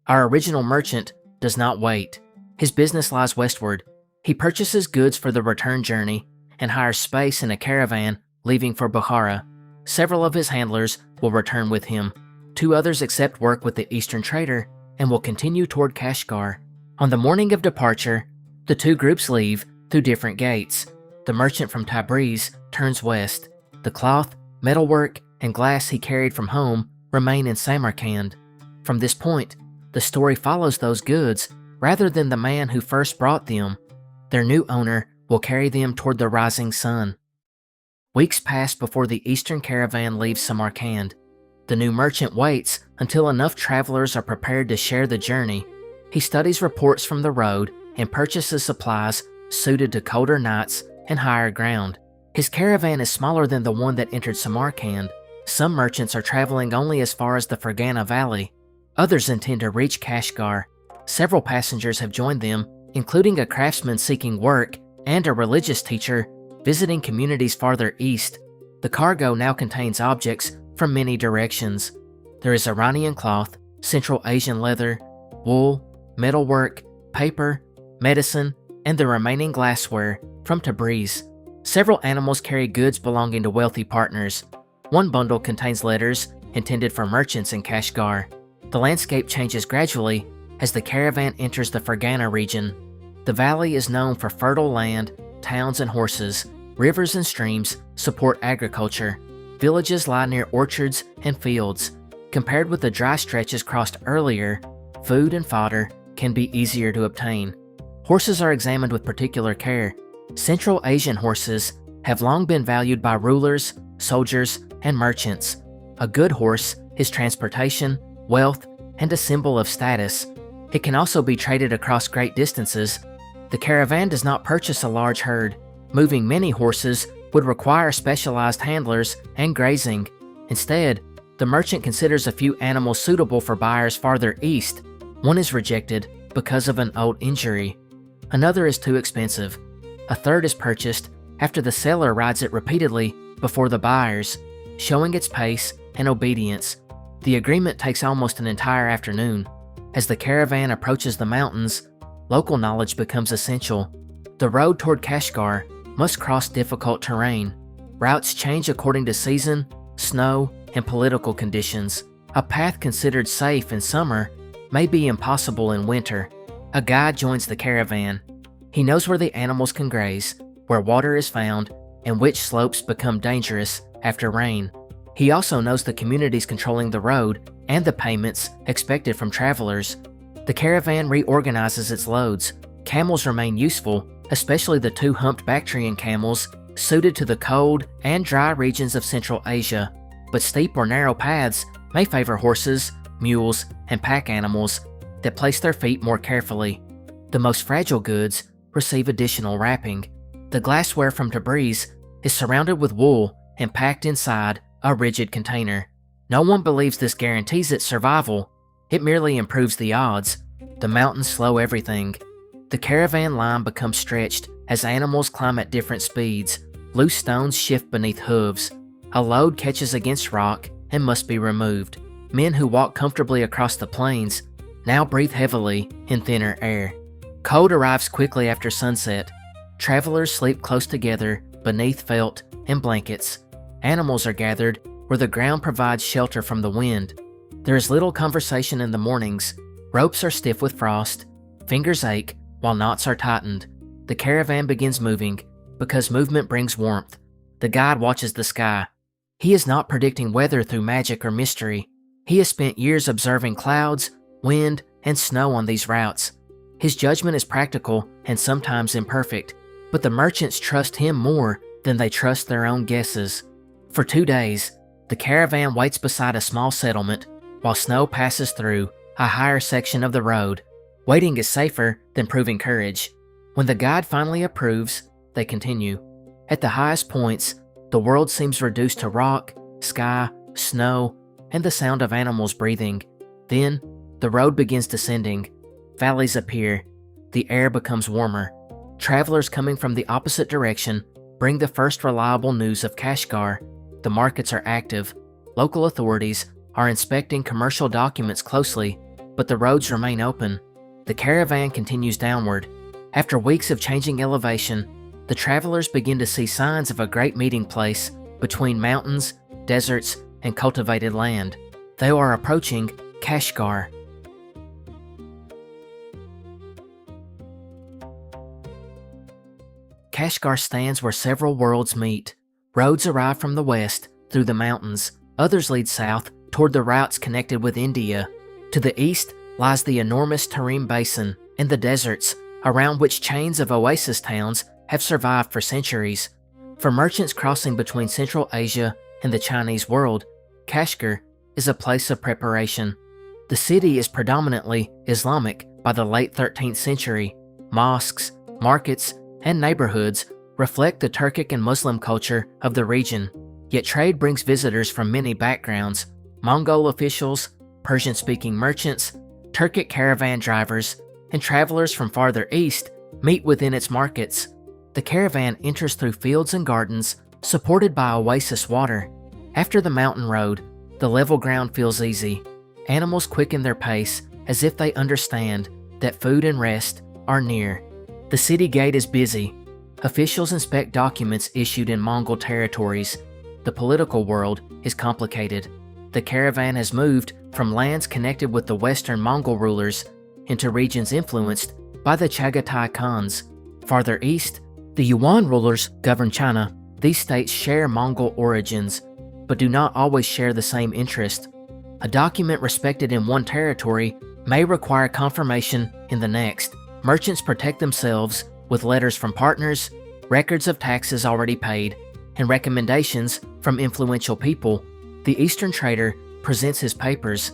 Our original merchant does not wait. His business lies westward. He purchases goods for the return journey and hires space in a caravan leaving for Bukhara. Several of his handlers will return with him. 2 others accept work with the Eastern trader and will continue toward Kashgar. On the morning of departure, the 2 groups leave through different gates. The merchant from Tabriz turns west. The cloth, metalwork, and glass he carried from home remain in Samarkand. From this point, the story follows those goods rather than the man who first brought them. Their new owner will carry them toward the rising sun. Weeks pass before the Eastern caravan leaves Samarkand. The new merchant waits until enough travelers are prepared to share the journey. He studies reports from the road and purchases supplies suited to colder nights and higher ground. His caravan is smaller than the one that entered Samarkand. Some merchants are traveling only as far as the Fergana Valley. Others intend to reach Kashgar. Several passengers have joined them, including a craftsman seeking work and a religious teacher visiting communities farther east. The cargo now contains objects from many directions. There is Iranian cloth, Central Asian leather, wool, metalwork, paper, medicine, and the remaining glassware from Tabriz. Several animals carry goods belonging to wealthy partners. One bundle contains letters intended for merchants in Kashgar. The landscape changes gradually as the caravan enters the Fergana region. The valley is known for fertile land, towns and horses. Rivers and streams support agriculture. Villages lie near orchards and fields. Compared with the dry stretches crossed earlier, food and fodder can be easier to obtain. Horses are examined with particular care. Central Asian horses have long been valued by rulers, soldiers, and merchants. A good horse is transportation, wealth, and a symbol of status. It can also be traded across great distances. The caravan does not purchase a large herd. Moving many horses would require specialized handlers and grazing. Instead, the merchant considers a few animals suitable for buyers farther east. One is rejected because of an old injury. Another is too expensive. A third is purchased after the seller rides it repeatedly before the buyers, showing its pace and obedience. The agreement takes almost an entire afternoon. As the caravan approaches the mountains, local knowledge becomes essential. The road toward Kashgar must cross difficult terrain. Routes change according to season, snow, and political conditions. A path considered safe in summer may be impossible in winter. A guide joins the caravan. He knows where the animals can graze, where water is found, and which slopes become dangerous after rain. He also knows the communities controlling the road and the payments expected from travelers. The caravan reorganizes its loads. Camels remain useful, especially the 2 humped Bactrian camels suited to the cold and dry regions of Central Asia. But steep or narrow paths may favor horses, mules, and pack animals that place their feet more carefully. The most fragile goods receive additional wrapping. The glassware from Tabriz is surrounded with wool and packed inside a rigid container. No one believes this guarantees its survival. It merely improves the odds. The mountains slow everything. The caravan line becomes stretched as animals climb at different speeds. Loose stones shift beneath hooves. A load catches against rock and must be removed. Men who walk comfortably across the plains now breathe heavily in thinner air. Cold arrives quickly after sunset. Travelers sleep close together beneath felt and blankets. Animals are gathered where the ground provides shelter from the wind. There is little conversation in the mornings. Ropes are stiff with frost. Fingers ache while knots are tightened. The caravan begins moving because movement brings warmth. The guide watches the sky. He is not predicting weather through magic or mystery. He has spent years observing clouds, wind, and snow on these routes. His judgment is practical and sometimes imperfect, but the merchants trust him more than they trust their own guesses. For 2 days, the caravan waits beside a small settlement while snow passes through a higher section of the road. Waiting is safer than proving courage. When the guide finally approves, they continue. At the highest points, the world seems reduced to rock, sky, snow, and the sound of animals breathing. Then, the road begins descending. Valleys appear. The air becomes warmer. Travelers coming from the opposite direction bring the first reliable news of Kashgar. The markets are active. Local authorities are inspecting commercial documents closely, but the roads remain open. The caravan continues downward. After weeks of changing elevation, the travelers begin to see signs of a great meeting place between mountains, deserts, and cultivated land. They are approaching Kashgar. Kashgar stands where several worlds meet. Roads arrive from the west, through the mountains. Others lead south, toward the routes connected with India. To the east lies the enormous Tarim Basin and the deserts, around which chains of oasis towns have survived for centuries. For merchants crossing between Central Asia and the Chinese world, Kashgar is a place of preparation. The city is predominantly Islamic by the late 13th century. Mosques, markets, and neighborhoods reflect the Turkic and Muslim culture of the region, yet trade brings visitors from many backgrounds: Mongol officials, Persian-speaking merchants, Turkic caravan drivers, and travelers from farther east meet within its markets. The caravan enters through fields and gardens, supported by oasis water. After the mountain road, the level ground feels easy. Animals quicken their pace as if they understand that food and rest are near. The city gate is busy. Officials inspect documents issued in Mongol territories. The political world is complicated. The caravan has moved from lands connected with the western Mongol rulers into regions influenced by the Chagatai Khans. Farther east, the Yuan rulers govern China. These states share Mongol origins, but do not always share the same interest. A document respected in one territory may require confirmation in the next. Merchants protect themselves with letters from partners, records of taxes already paid, and recommendations from influential people. The Eastern trader presents his papers.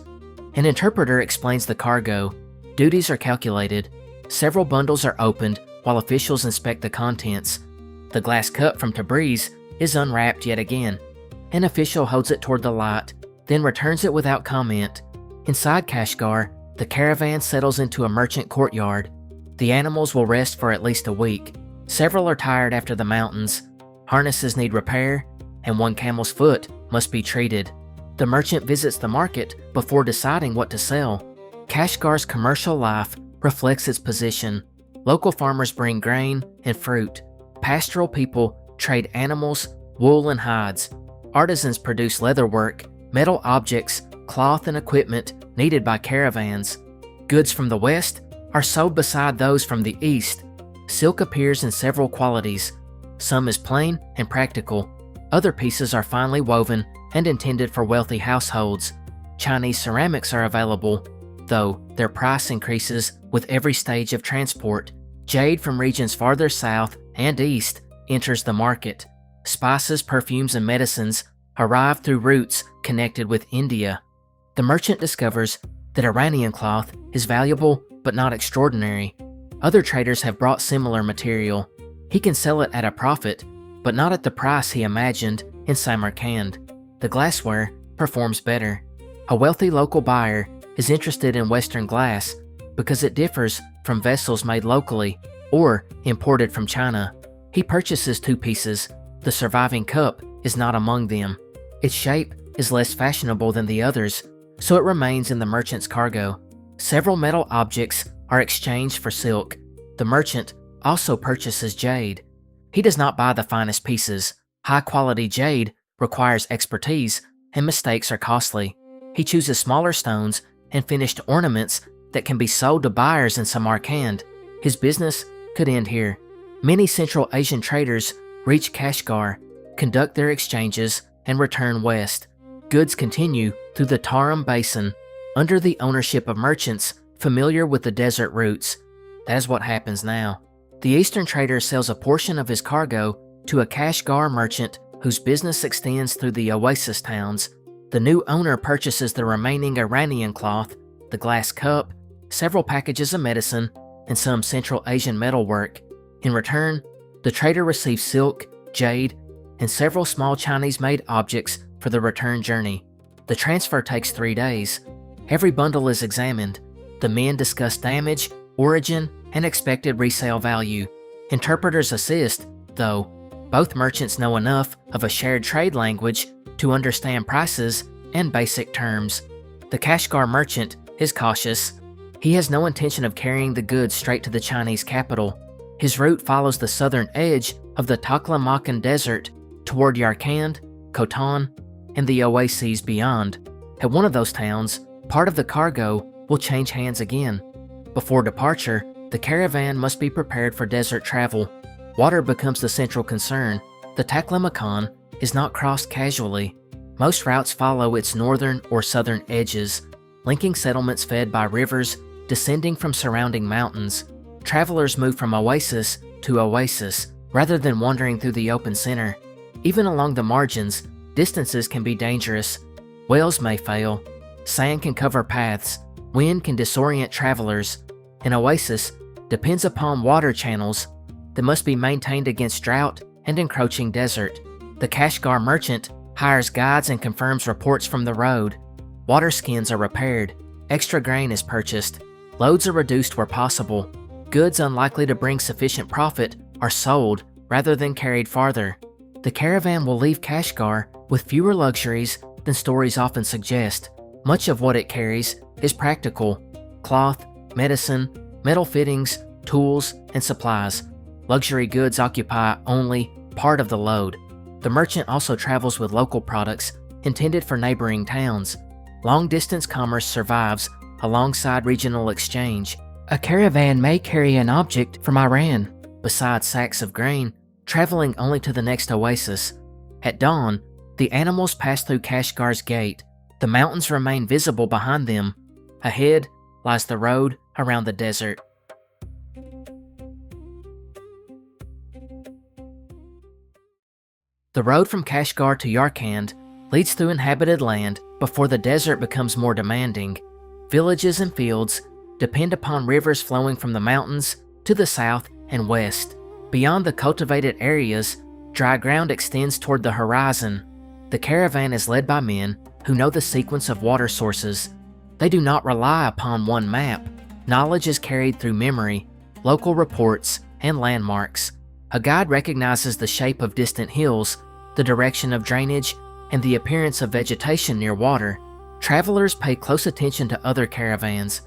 An interpreter explains the cargo. Duties are calculated. Several bundles are opened while officials inspect the contents. The glass cup from Tabriz is unwrapped yet again. An official holds it toward the light, then returns it without comment. Inside Kashgar, the caravan settles into a merchant courtyard. The animals will rest for at least a week. Several are tired after the mountains. Harnesses need repair, and one camel's foot must be treated. The merchant visits the market before deciding what to sell. Kashgar's commercial life reflects its position. Local farmers bring grain and fruit. Pastoral people trade animals, wool and hides. Artisans produce leatherwork, metal objects, cloth and equipment needed by caravans. Goods from the west are sold beside those from the east. Silk appears in several qualities. Some is plain and practical. Other pieces are finely woven and intended for wealthy households. Chinese ceramics are available, though their price increases with every stage of transport. Jade from regions farther south and east enters the market. Spices, perfumes, and medicines arrive through routes connected with India. The merchant discovers that Iranian cloth is valuable but not extraordinary. Other traders have brought similar material. He can sell it at a profit, but not at the price he imagined in Samarkand. The glassware performs better. A wealthy local buyer is interested in Western glass because it differs from vessels made locally or imported from China. He purchases 2 pieces. The surviving cup is not among them. Its shape is less fashionable than the others, so it remains in the merchant's cargo. Several metal objects are exchanged for silk. The merchant also purchases jade. He does not buy the finest pieces. High-quality jade requires expertise, and mistakes are costly. He chooses smaller stones and finished ornaments that can be sold to buyers in Samarkand. His business could end here. Many Central Asian traders reach Kashgar, conduct their exchanges, and return west. Goods continue through the Tarim Basin under the ownership of merchants familiar with the desert routes. That is what happens now. The Eastern trader sells a portion of his cargo to a Kashgar merchant whose business extends through the Oasis towns. The new owner purchases the remaining Iranian cloth, the glass cup, several packages of medicine, and some Central Asian metalwork. In return, the trader receives silk, jade, and several small Chinese-made objects for the return journey. The transfer takes 3 days. Every bundle is examined. The men discuss damage, origin, and expected resale value. Interpreters assist, though. Both merchants know enough of a shared trade language to understand prices and basic terms. The Kashgar merchant is cautious. He has no intention of carrying the goods straight to the Chinese capital. His route follows the southern edge of the Taklamakan desert toward Yarkand, Khotan, and the Oasis beyond. At one of those towns, part of the cargo will change hands again. Before departure, the caravan must be prepared for desert travel. Water becomes the central concern. The Taklamakan is not crossed casually. Most routes follow its northern or southern edges, linking settlements fed by rivers descending from surrounding mountains. Travelers move from oasis to oasis rather than wandering through the open center. Even along the margins, distances can be dangerous. Wells may fail. Sand can cover paths. Wind can disorient travelers. An oasis depends upon water channels that must be maintained against drought and encroaching desert. The Kashgar merchant hires guides and confirms reports from the road. Water skins are repaired. Extra grain is purchased. Loads are reduced where possible. Goods unlikely to bring sufficient profit are sold rather than carried farther. The caravan will leave Kashgar with fewer luxuries than stories often suggest. Much of what it carries is practical: cloth, medicine, metal fittings, tools, and supplies. Luxury goods occupy only part of the load. The merchant also travels with local products intended for neighboring towns. Long-distance commerce survives alongside regional exchange. A caravan may carry an object from Iran, besides sacks of grain, traveling only to the next oasis. At dawn, the animals pass through Kashgar's gate. The mountains remain visible behind them. Ahead lies the road around the desert. The road from Kashgar to Yarkand leads through inhabited land before the desert becomes more demanding. Villages and fields depend upon rivers flowing from the mountains to the south and west. Beyond the cultivated areas, dry ground extends toward the horizon. The caravan is led by men who know the sequence of water sources. They do not rely upon one map. Knowledge is carried through memory, local reports, and landmarks. A guide recognizes the shape of distant hills, the direction of drainage, and the appearance of vegetation near water, travelers pay close attention to other caravans.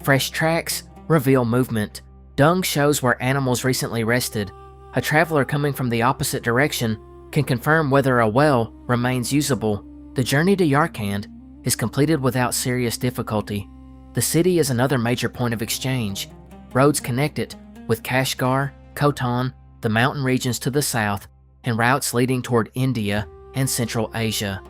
Fresh tracks reveal movement. Dung shows where animals recently rested. A traveler coming from the opposite direction can confirm whether a well remains usable. The journey to Yarkand is completed without serious difficulty. The city is another major point of exchange. Roads connect it with Kashgar, Khotan, the mountain regions to the south, and routes leading toward India and Central Asia.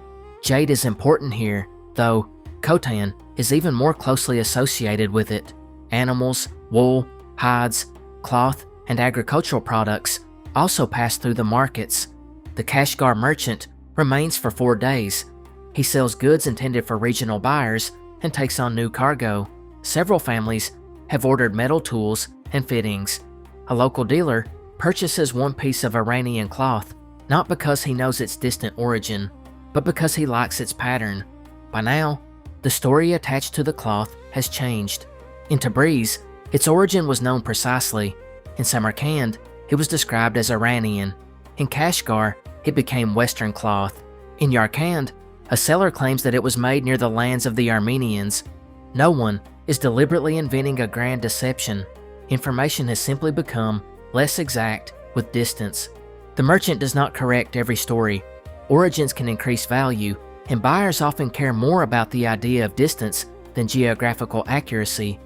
Jade is important here, though Khotan is even more closely associated with it. Animals, wool, hides, cloth, and agricultural products also pass through the markets. The Kashgar merchant remains for 4 days. He sells goods intended for regional buyers and takes on new cargo. Several families have ordered metal tools and fittings. A local dealer purchases one piece of Iranian cloth, not because he knows its distant origin, but because he likes its pattern. By now, the story attached to the cloth has changed. In Tabriz, its origin was known precisely. In Samarkand, it was described as Iranian. In Kashgar, it became Western cloth. In Yarkand, a seller claims that it was made near the lands of the Armenians. No one is deliberately inventing a grand deception. Information has simply become less exact with distance. The merchant does not correct every story. Origins can increase value, and buyers often care more about the idea of distance than geographical accuracy.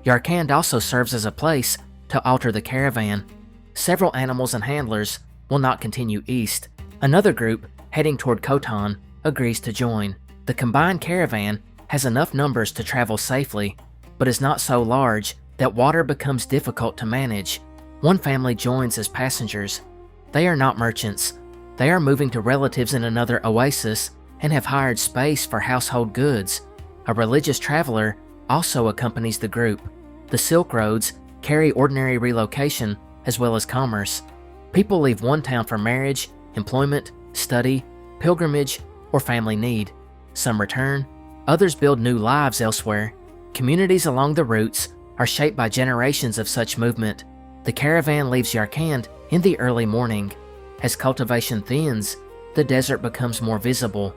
Yarkand also serves as a place to alter the caravan. Several animals and handlers will not continue east. Another group, heading toward Khotan, agrees to join. The combined caravan has enough numbers to travel safely, but is not so large that water becomes difficult to manage. One family joins as passengers. They are not merchants. They are moving to relatives in another oasis and have hired space for household goods. A religious traveler also accompanies the group. The Silk Roads carry ordinary relocation as well as commerce. People leave one town for marriage, employment, study, pilgrimage, or family need. Some return, others build new lives elsewhere. Communities along the routes are shaped by generations of such movement. The caravan leaves Yarkand in the early morning. As cultivation thins, the desert becomes more visible.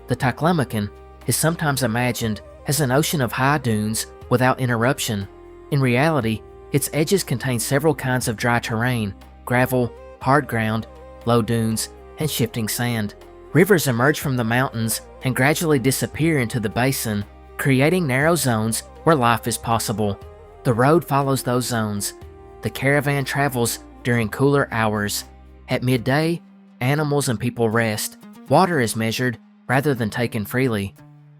The Taklamakan is sometimes imagined as an ocean of high dunes without interruption. In reality, its edges contain several kinds of dry terrain: gravel, hard ground, low dunes, and shifting sand. Rivers emerge from the mountains and gradually disappear into the basin, creating narrow zones where life is possible. The road follows those zones. The caravan travels during cooler hours. At midday, animals and people rest. Water is measured rather than taken freely.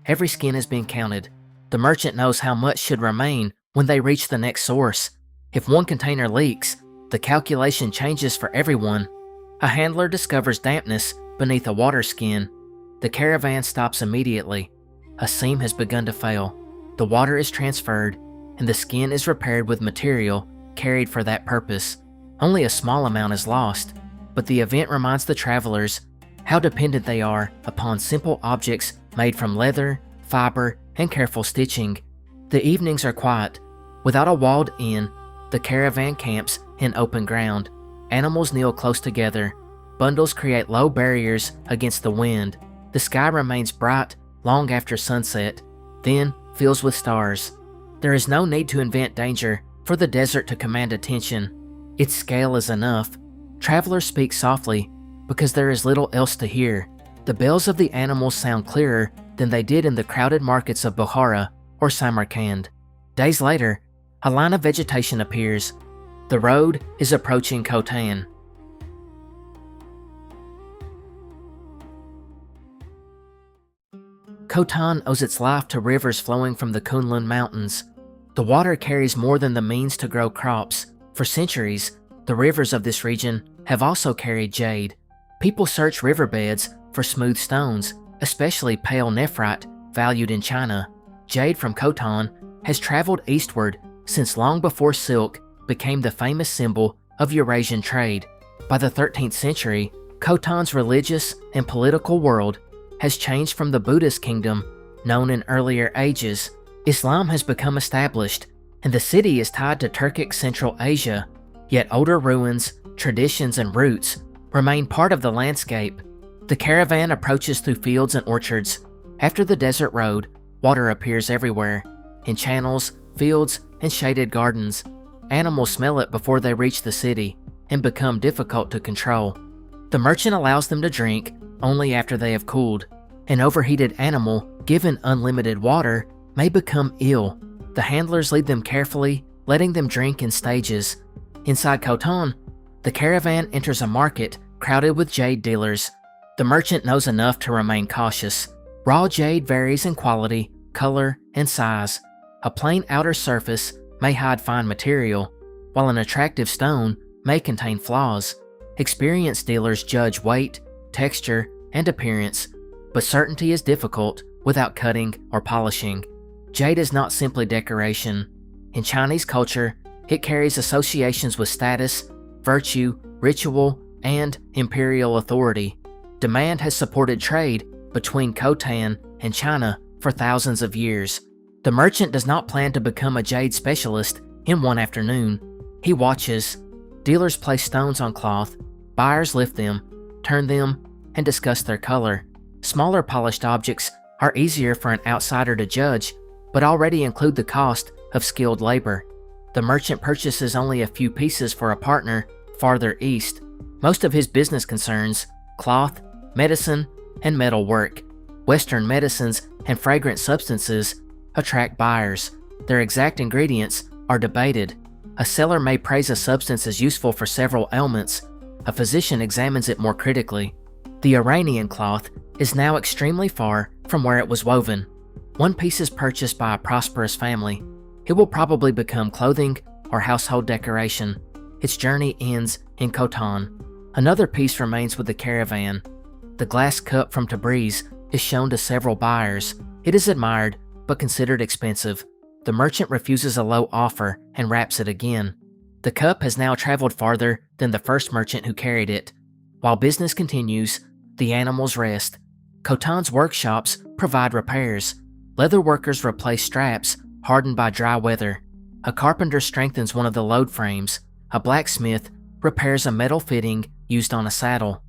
Every skin is being counted. The merchant knows how much should remain when they reach the next source. If one container leaks, the calculation changes for everyone. A handler discovers dampness beneath a water skin. The caravan stops immediately. A seam has begun to fail. The water is transferred, and the skin is repaired with material carried for that purpose. Only a small amount is lost, but the event reminds the travelers how dependent they are upon simple objects made from leather, fiber, and careful stitching. The evenings are quiet. Without a walled inn, the caravan camps in open ground. Animals kneel close together. Bundles create low barriers against the wind. The sky remains bright long after sunset, then fills with stars. There is no need to invent danger for the desert to command attention. Its scale is enough. Travelers speak softly because there is little else to hear. The bells of the animals sound clearer than they did in the crowded markets of Bukhara or Samarkand. Days later, a line of vegetation appears. The road is approaching Khotan. Khotan owes its life to rivers flowing from the Kunlun Mountains. The water carries more than the means to grow crops. For centuries, the rivers of this region have also carried jade. People search riverbeds for smooth stones, especially pale nephrite valued in China. Jade from Khotan has traveled eastward since long before silk became the famous symbol of Eurasian trade. By the 13th century, Khotan's religious and political world has changed from the Buddhist kingdom known in earlier ages. Islam has become established, and the city is tied to Turkic Central Asia, yet older ruins, traditions, and roots remain part of the landscape. The caravan approaches through fields and orchards. After the desert road, water appears everywhere, in channels, fields, and shaded gardens. Animals smell it before they reach the city and become difficult to control. The merchant allows them to drink only after they have cooled. An overheated animal, given unlimited water, may become ill. The handlers lead them carefully, letting them drink in stages. Inside Khotan, the caravan enters a market crowded with jade dealers. The merchant knows enough to remain cautious. Raw jade varies in quality, color, and size. A plain outer surface may hide fine material, while an attractive stone may contain flaws. Experienced dealers judge weight, texture, and appearance, but certainty is difficult without cutting or polishing. Jade is not simply decoration. In Chinese culture, it carries associations with status, virtue, ritual, and imperial authority. Demand has supported trade between Khotan and China for thousands of years. The merchant does not plan to become a jade specialist in one afternoon. He watches. Dealers place stones on cloth, buyers lift them, turn them, and discuss their color. Smaller polished objects are easier for an outsider to judge, but already include the cost of skilled labor. The merchant purchases only a few pieces for a partner farther east. Most of his business concerns cloth, medicine, and metal work. Western medicines and fragrant substances attract buyers. Their exact ingredients are debated. A seller may praise a substance as useful for several ailments. A physician examines it more critically. The Iranian cloth is now extremely far from where it was woven. One piece is purchased by a prosperous family. It will probably become clothing or household decoration. Its journey ends in Khotan. Another piece remains with the caravan. The glass cup from Tabriz is shown to several buyers. It is admired, but considered expensive. The merchant refuses a low offer and wraps it again. The cup has now traveled farther than the first merchant who carried it. While business continues, the animals rest. Khotan's workshops provide repairs. Leather workers replace straps hardened by dry weather. A carpenter strengthens one of the load frames. A blacksmith repairs a metal fitting used on a saddle.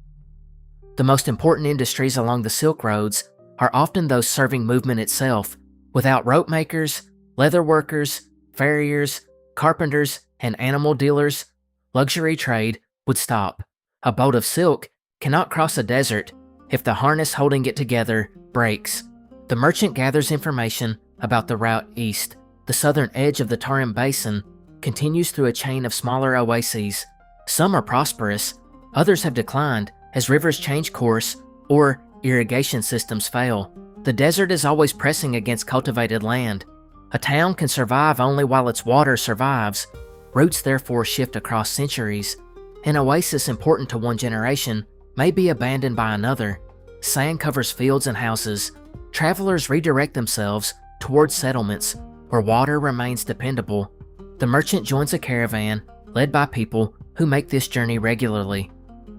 The most important industries along the Silk Roads are often those serving movement itself. Without rope makers, leather workers, farriers, carpenters, and animal dealers, luxury trade would stop. A boat of silk cannot cross a desert if the harness holding it together breaks. The merchant gathers information about the route east. The southern edge of the Tarim Basin continues through a chain of smaller oases. Some are prosperous, others have declined as rivers change course or irrigation systems fail. The desert is always pressing against cultivated land. A town can survive only while its water survives. Roots therefore shift across centuries. An oasis important to one generation may be abandoned by another. Sand covers fields and houses. Travelers redirect themselves towards settlements where water remains dependable. The merchant joins a caravan led by people who make this journey regularly.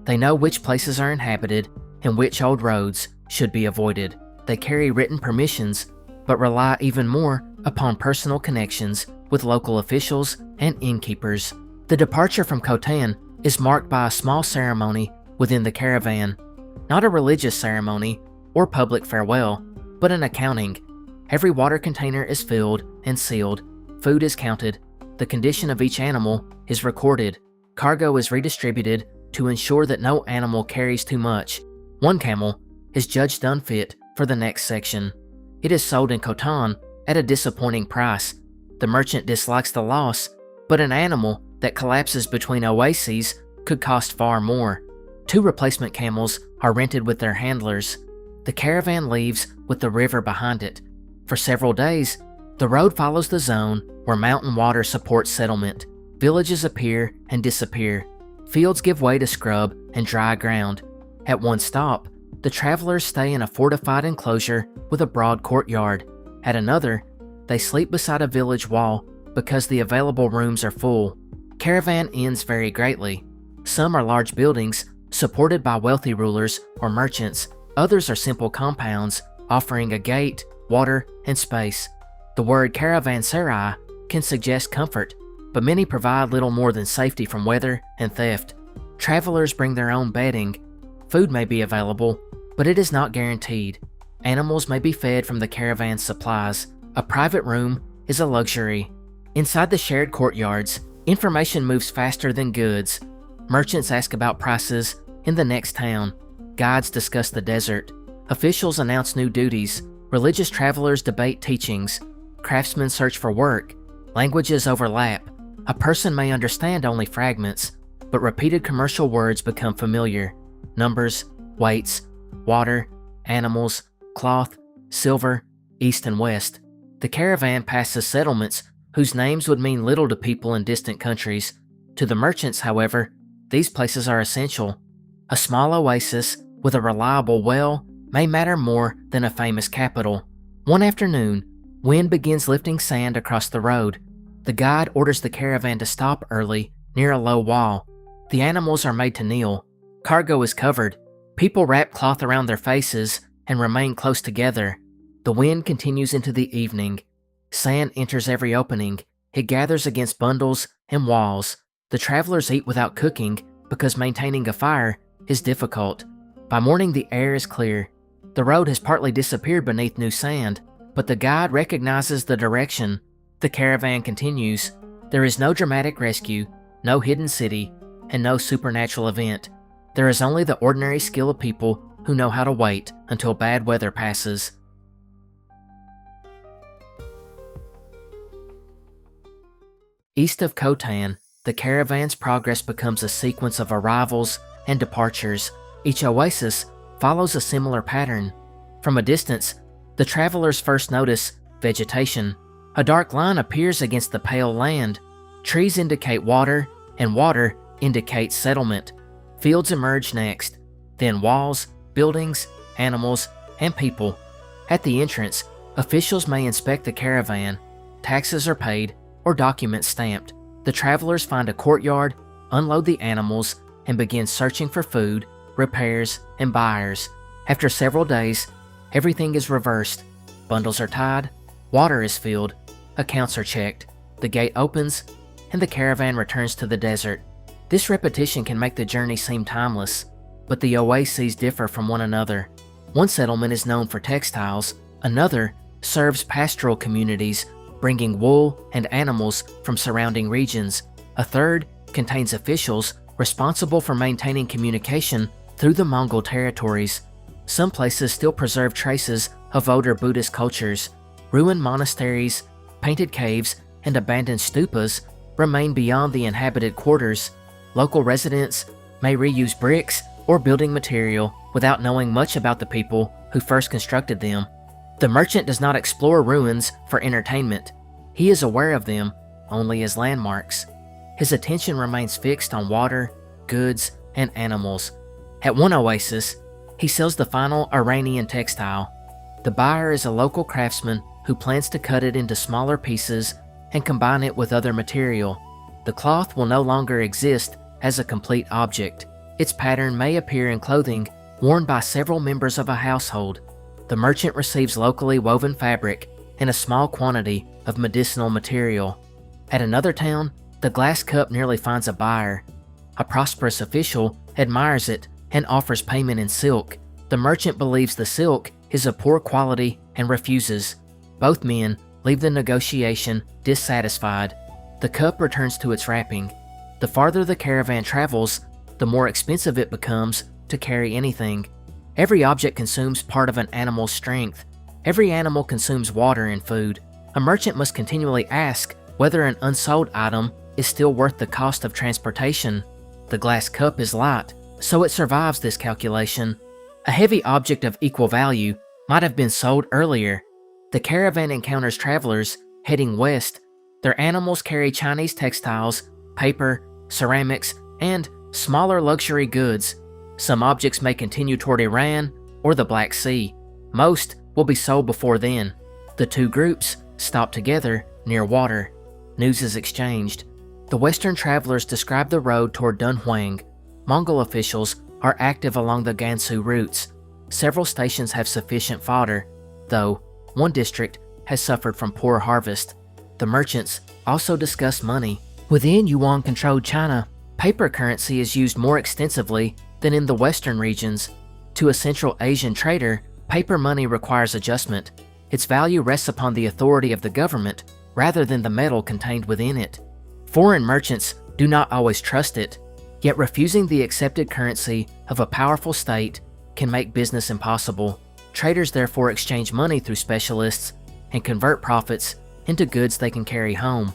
They know which places are inhabited and which old roads should be avoided. They carry written permissions, but rely even more upon personal connections with local officials and innkeepers. The departure from Khotan is marked by a small ceremony within the caravan. Not a religious ceremony or public farewell, but an accounting. Every water container is filled and sealed. Food is counted. The condition of each animal is recorded. Cargo is redistributed to ensure that no animal carries too much. One camel is judged unfit for the next section. It is sold in Khotan at a disappointing price. The merchant dislikes the loss, but an animal that collapses between oases could cost far more. 2 replacement camels are rented with their handlers. The caravan leaves with the river behind it. For several days, the road follows the zone where mountain water supports settlement. Villages appear and disappear. Fields give way to scrub and dry ground. At one stop, the travelers stay in a fortified enclosure with a broad courtyard. At another, they sleep beside a village wall because the available rooms are full. Caravan inns vary greatly. Some are large buildings supported by wealthy rulers or merchants. Others are simple compounds offering a gate, water, and space. The word caravanserais can suggest comfort, but many provide little more than safety from weather and theft. Travelers bring their own bedding. Food may be available, but it is not guaranteed. Animals may be fed from the caravan's supplies. A private room is a luxury. Inside the shared courtyards, information moves faster than goods. Merchants ask about prices in the next town. Guides discuss the desert. Officials announce new duties. Religious travelers debate teachings. Craftsmen search for work. Languages overlap. A person may understand only fragments, but repeated commercial words become familiar. Numbers, weights, water, animals, cloth, silver, east and west. The caravan passes settlements whose names would mean little to people in distant countries. To the merchants, however, these places are essential. A small oasis with a reliable well may matter more than a famous capital. One afternoon, wind begins lifting sand across the road. The guide orders the caravan to stop early near a low wall. The animals are made to kneel. Cargo is covered. People wrap cloth around their faces and remain close together. The wind continues into the evening. Sand enters every opening. It gathers against bundles and walls. The travelers eat without cooking because maintaining a fire is difficult. By morning, the air is clear. The road has partly disappeared beneath new sand, but the guide recognizes the direction. The caravan continues. There is no dramatic rescue, no hidden city, and no supernatural event. There is only the ordinary skill of people who know how to wait until bad weather passes. East of Khotan, the caravan's progress becomes a sequence of arrivals and departures. Each oasis follows a similar pattern. From a distance, the travelers first notice vegetation. A dark line appears against the pale land. Trees indicate water, and water indicates settlement. Fields emerge next, then walls, buildings, animals, and people. At the entrance, officials may inspect the caravan. Taxes are paid or documents stamped. The travelers find a courtyard, unload the animals, and begin searching for food, repairs, and buyers. After several days, everything is reversed. Bundles are tied, water is filled, accounts are checked, the gate opens, and the caravan returns to the desert. This repetition can make the journey seem timeless, but the oases differ from one another. One settlement is known for textiles, another serves pastoral communities, bringing wool and animals from surrounding regions. A third contains officials responsible for maintaining communication through the Mongol territories. Some places still preserve traces of older Buddhist cultures. Ruined monasteries, painted caves, and abandoned stupas remain beyond the inhabited quarters. Local residents may reuse bricks or building material without knowing much about the people who first constructed them. The merchant does not explore ruins for entertainment. He is aware of them only as landmarks. His attention remains fixed on water, goods, and animals. At one oasis, he sells the final Iranian textile. The buyer is a local craftsman who plans to cut it into smaller pieces and combine it with other material. The cloth will no longer exist as a complete object. Its pattern may appear in clothing worn by several members of a household. The merchant receives locally woven fabric and a small quantity of medicinal material. At another town, the glass cup nearly finds a buyer. A prosperous official admires it and offers payment in silk. The merchant believes the silk is of poor quality and refuses. Both men leave the negotiation dissatisfied. The cup returns to its wrapping. The farther the caravan travels, the more expensive it becomes to carry anything. Every object consumes part of an animal's strength. Every animal consumes water and food. A merchant must continually ask whether an unsold item is still worth the cost of transportation. The glass cup is light, so it survives this calculation. A heavy object of equal value might have been sold earlier. The caravan encounters travelers heading west. Their animals carry Chinese textiles, paper, ceramics, and smaller luxury goods. Some objects may continue toward Iran or the Black Sea. Most will be sold before then. The two groups stop together near water. News is exchanged. The Western travelers describe the road toward Dunhuang. Mongol officials are active along the Gansu routes. Several stations have sufficient fodder, though one district has suffered from poor harvest. The merchants also discuss money. Within Yuan-controlled China, paper currency is used more extensively than in the western regions. To a Central Asian trader, paper money requires adjustment. Its value rests upon the authority of the government rather than the metal contained within it. Foreign merchants do not always trust it, yet refusing the accepted currency of a powerful state can make business impossible. Traders therefore exchange money through specialists and convert profits into goods they can carry home.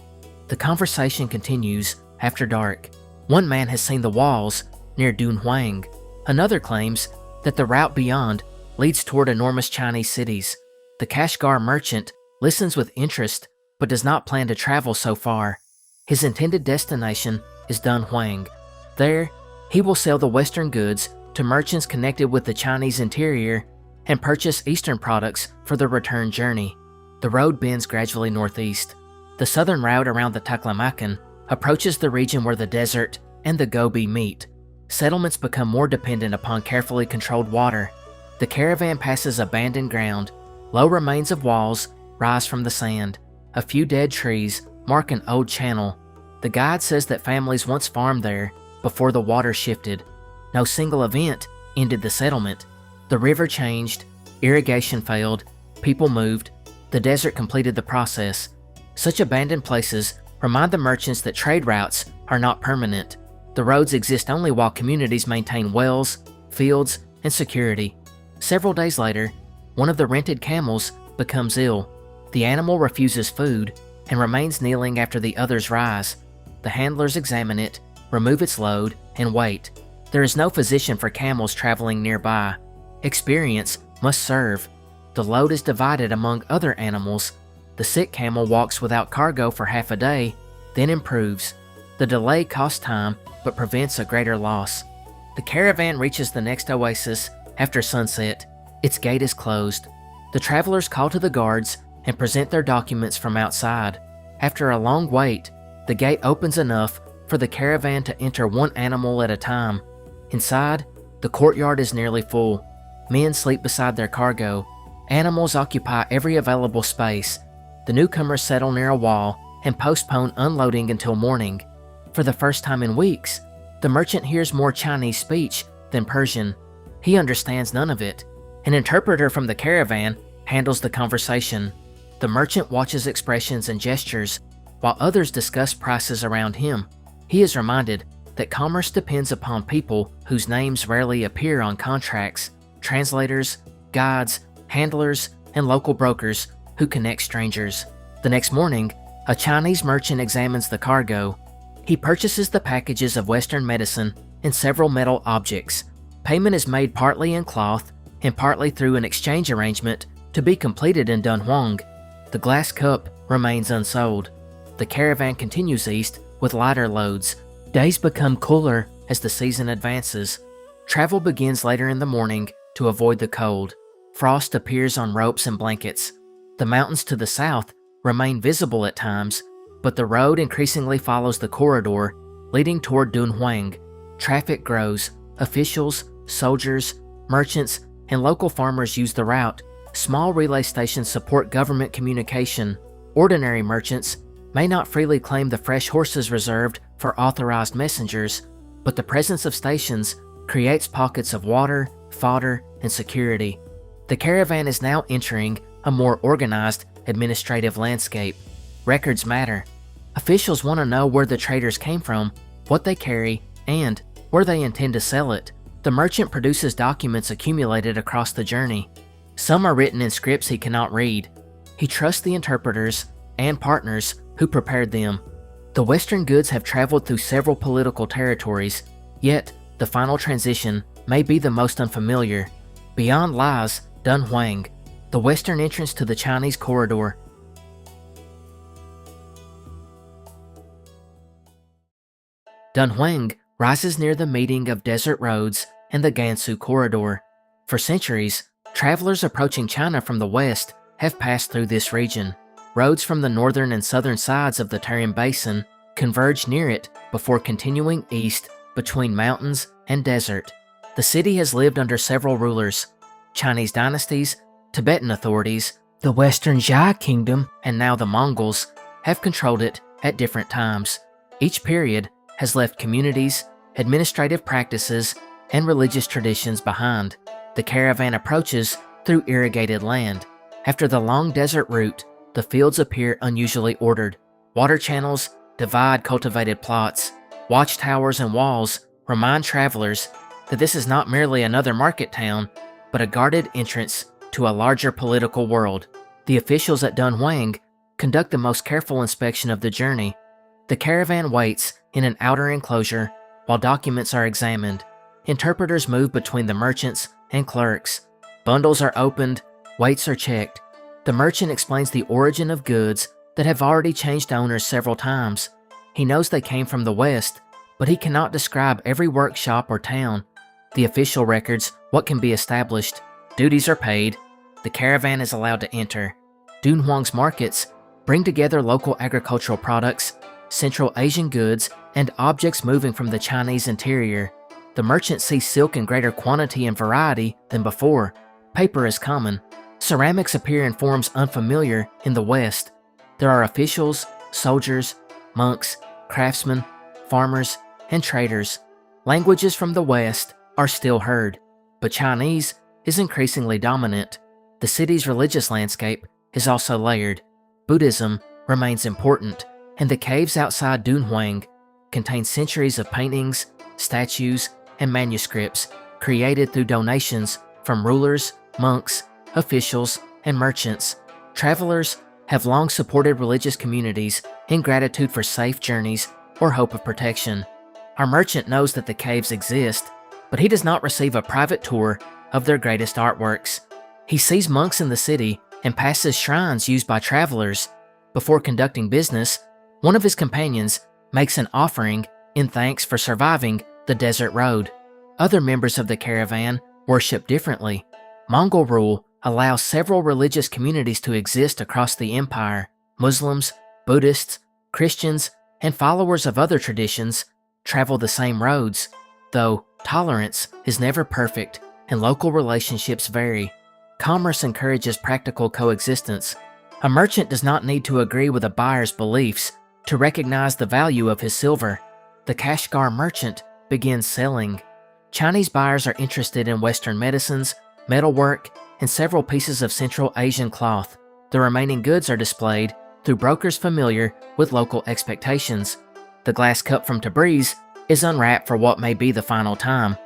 The conversation continues after dark. One man has seen the walls near Dunhuang. Another claims that the route beyond leads toward enormous Chinese cities. The Kashgar merchant listens with interest but does not plan to travel so far. His intended destination is Dunhuang. There, he will sell the Western goods to merchants connected with the Chinese interior and purchase Eastern products for the return journey. The road bends gradually northeast. The southern route around the Taklamakan approaches the region where the desert and the Gobi meet. Settlements become more dependent upon carefully controlled water. The caravan passes abandoned ground. Low remains of walls rise from the sand. A few dead trees mark an old channel. The guide says that families once farmed there before the water shifted. No single event ended the settlement. The river changed, irrigation failed, people moved, the desert completed the process. Such abandoned places remind the merchants that trade routes are not permanent. The roads exist only while communities maintain wells, fields, and security. Several days later, one of the rented camels becomes ill. The animal refuses food and remains kneeling after the others rise. The handlers examine it, remove its load, and wait. There is no physician for camels traveling nearby. Experience must serve. The load is divided among other animals. The sick camel walks without cargo for half a day, then improves. The delay costs time but prevents a greater loss. The caravan reaches the next oasis after sunset. Its gate is closed. The travelers call to the guards and present their documents from outside. After a long wait, the gate opens enough for the caravan to enter one animal at a time. Inside, the courtyard is nearly full. Men sleep beside their cargo. Animals occupy every available space. The newcomers settle near a wall and postpone unloading until morning. For the first time in weeks, the merchant hears more Chinese speech than Persian. He understands none of it. An interpreter from the caravan handles the conversation. The merchant watches expressions and gestures, while others discuss prices around him. He is reminded that commerce depends upon people whose names rarely appear on contracts: translators, guides, handlers, and local brokers who connect strangers. The next morning, a Chinese merchant examines the cargo. He purchases the packages of Western medicine and several metal objects. Payment is made partly in cloth and partly through an exchange arrangement to be completed in Dunhuang. The glass cup remains unsold. The caravan continues east with lighter loads. Days become cooler as the season advances. Travel begins later in the morning to avoid the cold. Frost appears on ropes and blankets. The mountains to the south remain visible at times, but the road increasingly follows the corridor leading toward Dunhuang. Traffic grows. Officials, soldiers, merchants, and local farmers use the route. Small relay stations support government communication. Ordinary merchants may not freely claim the fresh horses reserved for authorized messengers, but the presence of stations creates pockets of water, fodder, and security. The caravan is now entering a more organized administrative landscape. Records matter. Officials want to know where the traders came from, what they carry, and where they intend to sell it. The merchant produces documents accumulated across the journey. Some are written in scripts he cannot read. He trusts the interpreters and partners who prepared them. The Western goods have traveled through several political territories, yet the final transition may be the most unfamiliar. Beyond lies Dunhuang, the western entrance to the Chinese corridor. Dunhuang rises near the meeting of desert roads and the Gansu corridor. For centuries, travelers approaching China from the west have passed through this region. Roads from the northern and southern sides of the Tarim Basin converge near it before continuing east between mountains and desert. The city has lived under several rulers: Chinese dynasties, Tibetan authorities, the Western Jia Kingdom, and now the Mongols have controlled it at different times. Each period has left communities, administrative practices, and religious traditions behind. The caravan approaches through irrigated land. After the long desert route, the fields appear unusually ordered. Water channels divide cultivated plots. Watchtowers and walls remind travelers that this is not merely another market town, but a guarded entrance to a larger political world. The officials at Dunhuang conduct the most careful inspection of the journey. The caravan waits in an outer enclosure while documents are examined. Interpreters move between the merchants and clerks. Bundles are opened, weights are checked. The merchant explains the origin of goods that have already changed owners several times. He knows they came from the west, but he cannot describe every workshop or town. The official records what can be established. Duties are paid. The caravan is allowed to enter. Dunhuang's markets bring together local agricultural products, Central Asian goods, and objects moving from the Chinese interior. The merchants see silk in greater quantity and variety than before. Paper is common. Ceramics appear in forms unfamiliar in the West. There are officials, soldiers, monks, craftsmen, farmers, and traders. Languages from the West are still heard, but Chinese is increasingly dominant. The city's religious landscape is also layered. Buddhism remains important, and the caves outside Dunhuang contain centuries of paintings, statues, and manuscripts created through donations from rulers, monks, officials, and merchants. Travelers have long supported religious communities in gratitude for safe journeys or hope of protection. Our merchant knows that the caves exist, but he does not receive a private tour of their greatest artworks. He sees monks in the city and passes shrines used by travelers. Before conducting business, one of his companions makes an offering in thanks for surviving the desert road. Other members of the caravan worship differently. Mongol rule allows several religious communities to exist across the empire. Muslims, Buddhists, Christians, and followers of other traditions travel the same roads, though tolerance is never perfect and local relationships vary. Commerce encourages practical coexistence. A merchant does not need to agree with a buyer's beliefs to recognize the value of his silver. The Kashgar merchant begins selling. Chinese buyers are interested in Western medicines, metalwork, and several pieces of Central Asian cloth. The remaining goods are displayed through brokers familiar with local expectations. The glass cup from Tabriz is unwrapped for what may be the final time.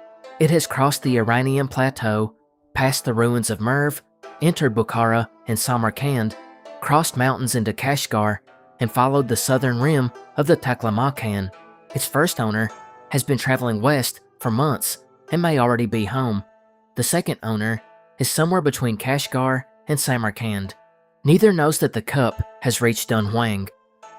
It has crossed the Iranian plateau, passed the ruins of Merv, entered Bukhara and Samarkand, crossed mountains into Kashgar, and followed the southern rim of the Taklamakan. Its first owner has been traveling west for months and may already be home. The second owner is somewhere between Kashgar and Samarkand. Neither knows that the cup has reached Dunhuang.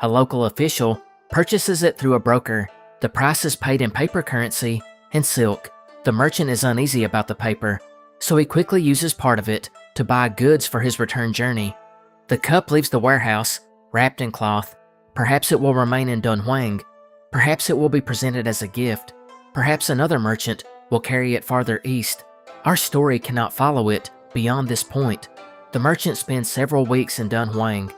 A local official purchases it through a broker. The price is paid in paper currency and silk. The merchant is uneasy about the paper, so he quickly uses part of it to buy goods for his return journey. The cup leaves the warehouse, wrapped in cloth. Perhaps it will remain in Dunhuang. Perhaps it will be presented as a gift. Perhaps another merchant will carry it farther east. Our story cannot follow it beyond this point. The merchant spends several weeks in Dunhuang.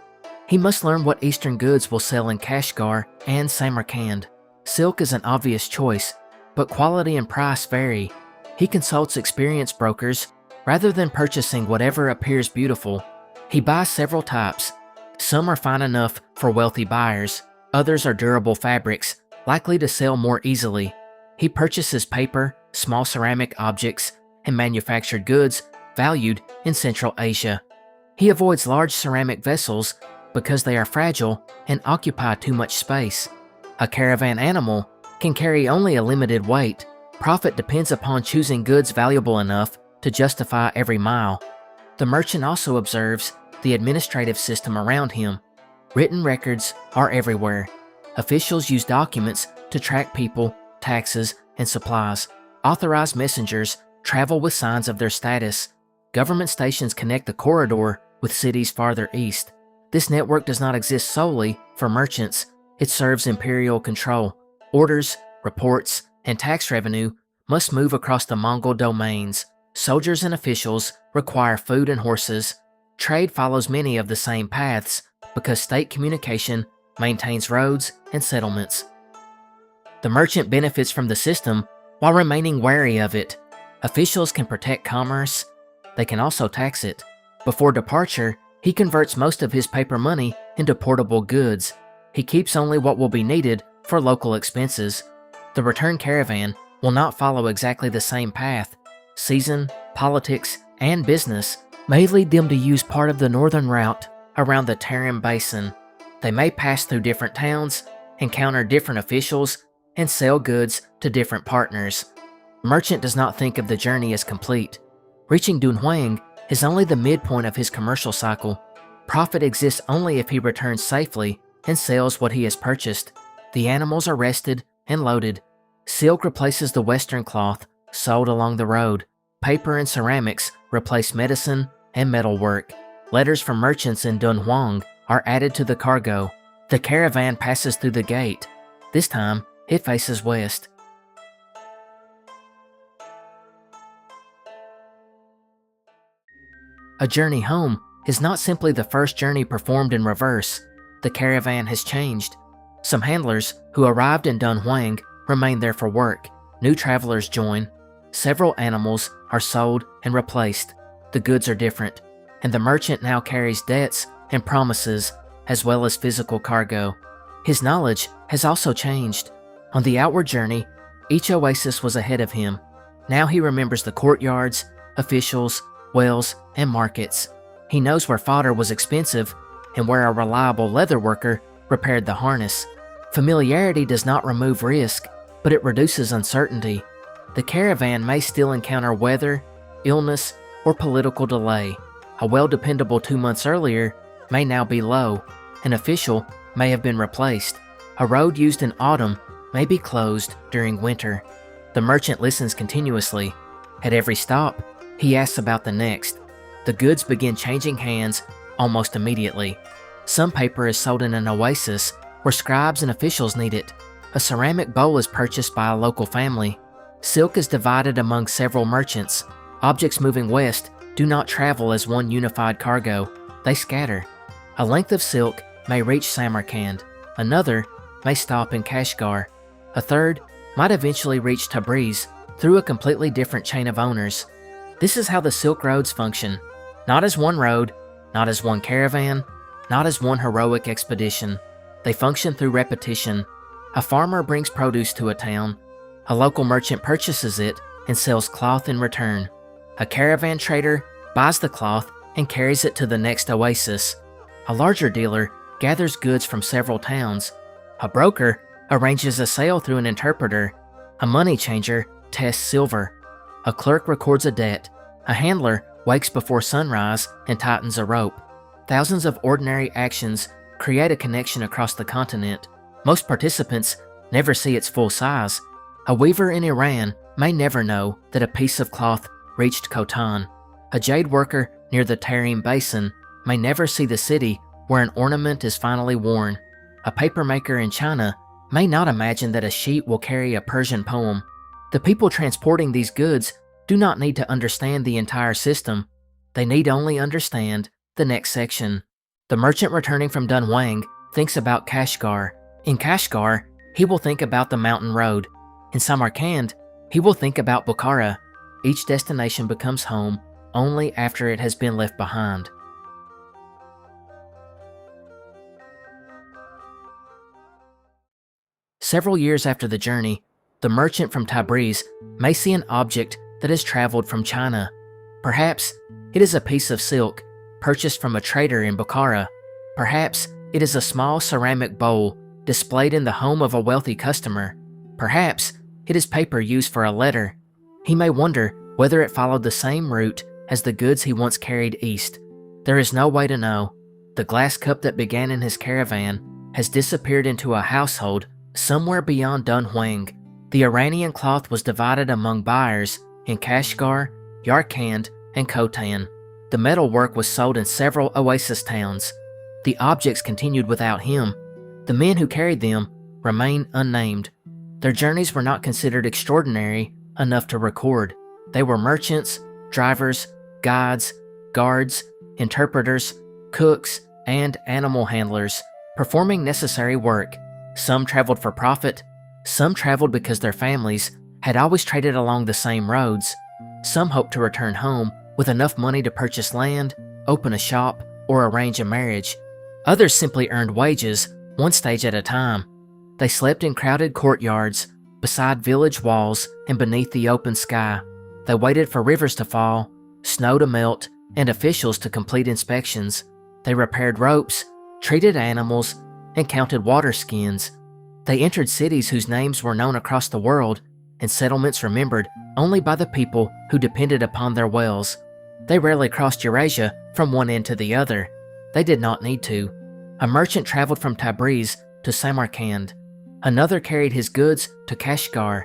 He must learn what eastern goods will sell in Kashgar and Samarkand. Silk is an obvious choice, but quality and price vary. He consults experienced brokers rather than purchasing whatever appears beautiful. He buys several types. Some are fine enough for wealthy buyers. Others are durable fabrics, likely to sell more easily. He purchases paper, small ceramic objects, and manufactured goods valued in Central Asia. He avoids large ceramic vessels because they are fragile and occupy too much space. A caravan animal can carry only a limited weight. Profit depends upon choosing goods valuable enough to justify every mile. The merchant also observes the administrative system around him. Written records are everywhere. Officials use documents to track people, taxes, and supplies. Authorized messengers travel with signs of their status. Government stations connect the corridor with cities farther east. This network does not exist solely for merchants. It serves imperial control. Orders, reports, and tax revenue must move across the Mongol domains. Soldiers and officials require food and horses. Trade follows many of the same paths because state communication maintains roads and settlements. The merchant benefits from the system while remaining wary of it. Officials can protect commerce. They can also tax it. Before departure, he converts most of his paper money into portable goods. He keeps only what will be needed for local expenses. The return caravan will not follow exactly the same path. Season, politics, and business may lead them to use part of the northern route around the Tarim Basin. They may pass through different towns, encounter different officials, and sell goods to different partners. The merchant does not think of the journey as complete. Reaching Dunhuang is only the midpoint of his commercial cycle. Profit exists only if he returns safely and sells what he has purchased. The animals are rested and loaded. Silk replaces the Western cloth sold along the road. Paper and ceramics replace medicine and metalwork. Letters from merchants in Dunhuang are added to the cargo. The caravan passes through the gate. This time, it faces west. A journey home is not simply the first journey performed in reverse. The caravan has changed. Some handlers who arrived in Dunhuang remain there for work. New travelers join. Several animals are sold and replaced. The goods are different, and the merchant now carries debts and promises as well as physical cargo. His knowledge has also changed. On the outward journey, each oasis was ahead of him. Now he remembers the courtyards, officials, wells, and markets. He knows where fodder was expensive and where a reliable leather worker repaired the harness. Familiarity does not remove risk, but it reduces uncertainty. The caravan may still encounter weather, illness, or political delay. A well-dependable 2 months earlier may now be low. An official may have been replaced. A road used in autumn may be closed during winter. The merchant listens continuously. At every stop, he asks about the next. The goods begin changing hands almost immediately. Some paper is sold in an oasis where scribes and officials need it. A ceramic bowl is purchased by a local family. Silk is divided among several merchants. Objects moving west do not travel as one unified cargo. They scatter. A length of silk may reach Samarkand. Another may stop in Kashgar. A third might eventually reach Tabriz through a completely different chain of owners. This is how the Silk Roads function. Not as one road, not as one caravan, not as one heroic expedition. They function through repetition. A farmer brings produce to a town. A local merchant purchases it and sells cloth in return. A caravan trader buys the cloth and carries it to the next oasis. A larger dealer gathers goods from several towns. A broker arranges a sale through an interpreter. A money changer tests silver. A clerk records a debt. A handler wakes before sunrise and tightens a rope. Thousands of ordinary actions create a connection across the continent. Most participants never see its full size. A weaver in Iran may never know that a piece of cloth reached Khotan. A jade worker near the Tarim Basin may never see the city where an ornament is finally worn. A papermaker in China may not imagine that a sheet will carry a Persian poem. The people transporting these goods do not need to understand the entire system. They need only understand the next section. The merchant returning from Dunhuang thinks about Kashgar. In Kashgar, he will think about the mountain road. In Samarkand, he will think about Bukhara. Each destination becomes home only after it has been left behind. Several years after the journey, the merchant from Tabriz may see an object that has traveled from China. Perhaps it is a piece of silk purchased from a trader in Bukhara. Perhaps it is a small ceramic bowl displayed in the home of a wealthy customer. Perhaps it is paper used for a letter. He may wonder whether it followed the same route as the goods he once carried east. There is no way to know. The glass cup that began in his caravan has disappeared into a household somewhere beyond Dunhuang. The Iranian cloth was divided among buyers in Kashgar, Yarkand, and Khotan. The metalwork was sold in several oasis towns. The objects continued without him. The men who carried them remain unnamed. Their journeys were not considered extraordinary enough to record. They were merchants, drivers, guides, guards, interpreters, cooks, and animal handlers, performing necessary work. Some traveled for profit, some traveled because their families had always traded along the same roads. Some hoped to return home with enough money to purchase land, open a shop, or arrange a marriage. Others simply earned wages, one stage at a time. They slept in crowded courtyards, beside village walls, and beneath the open sky. They waited for rivers to fall, snow to melt, and officials to complete inspections. They repaired ropes, treated animals, and counted water skins. They entered cities whose names were known across the world, and settlements remembered only by the people who depended upon their wells. They rarely crossed Eurasia from one end to the other. They did not need to. A merchant traveled from Tabriz to Samarkand. Another carried his goods to Kashgar.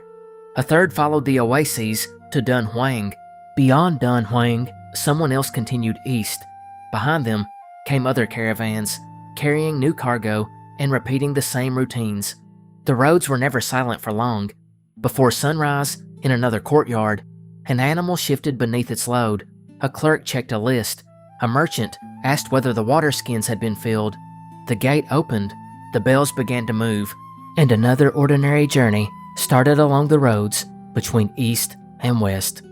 A third followed the Oasis to Dunhuang. Beyond Dunhuang, someone else continued east. Behind them came other caravans, carrying new cargo and repeating the same routines. The roads were never silent for long. Before sunrise, in another courtyard, an animal shifted beneath its load. A clerk checked a list. A merchant asked whether the water skins had been filled. The gate opened, the bells began to move, and another ordinary journey started along the roads between east and west.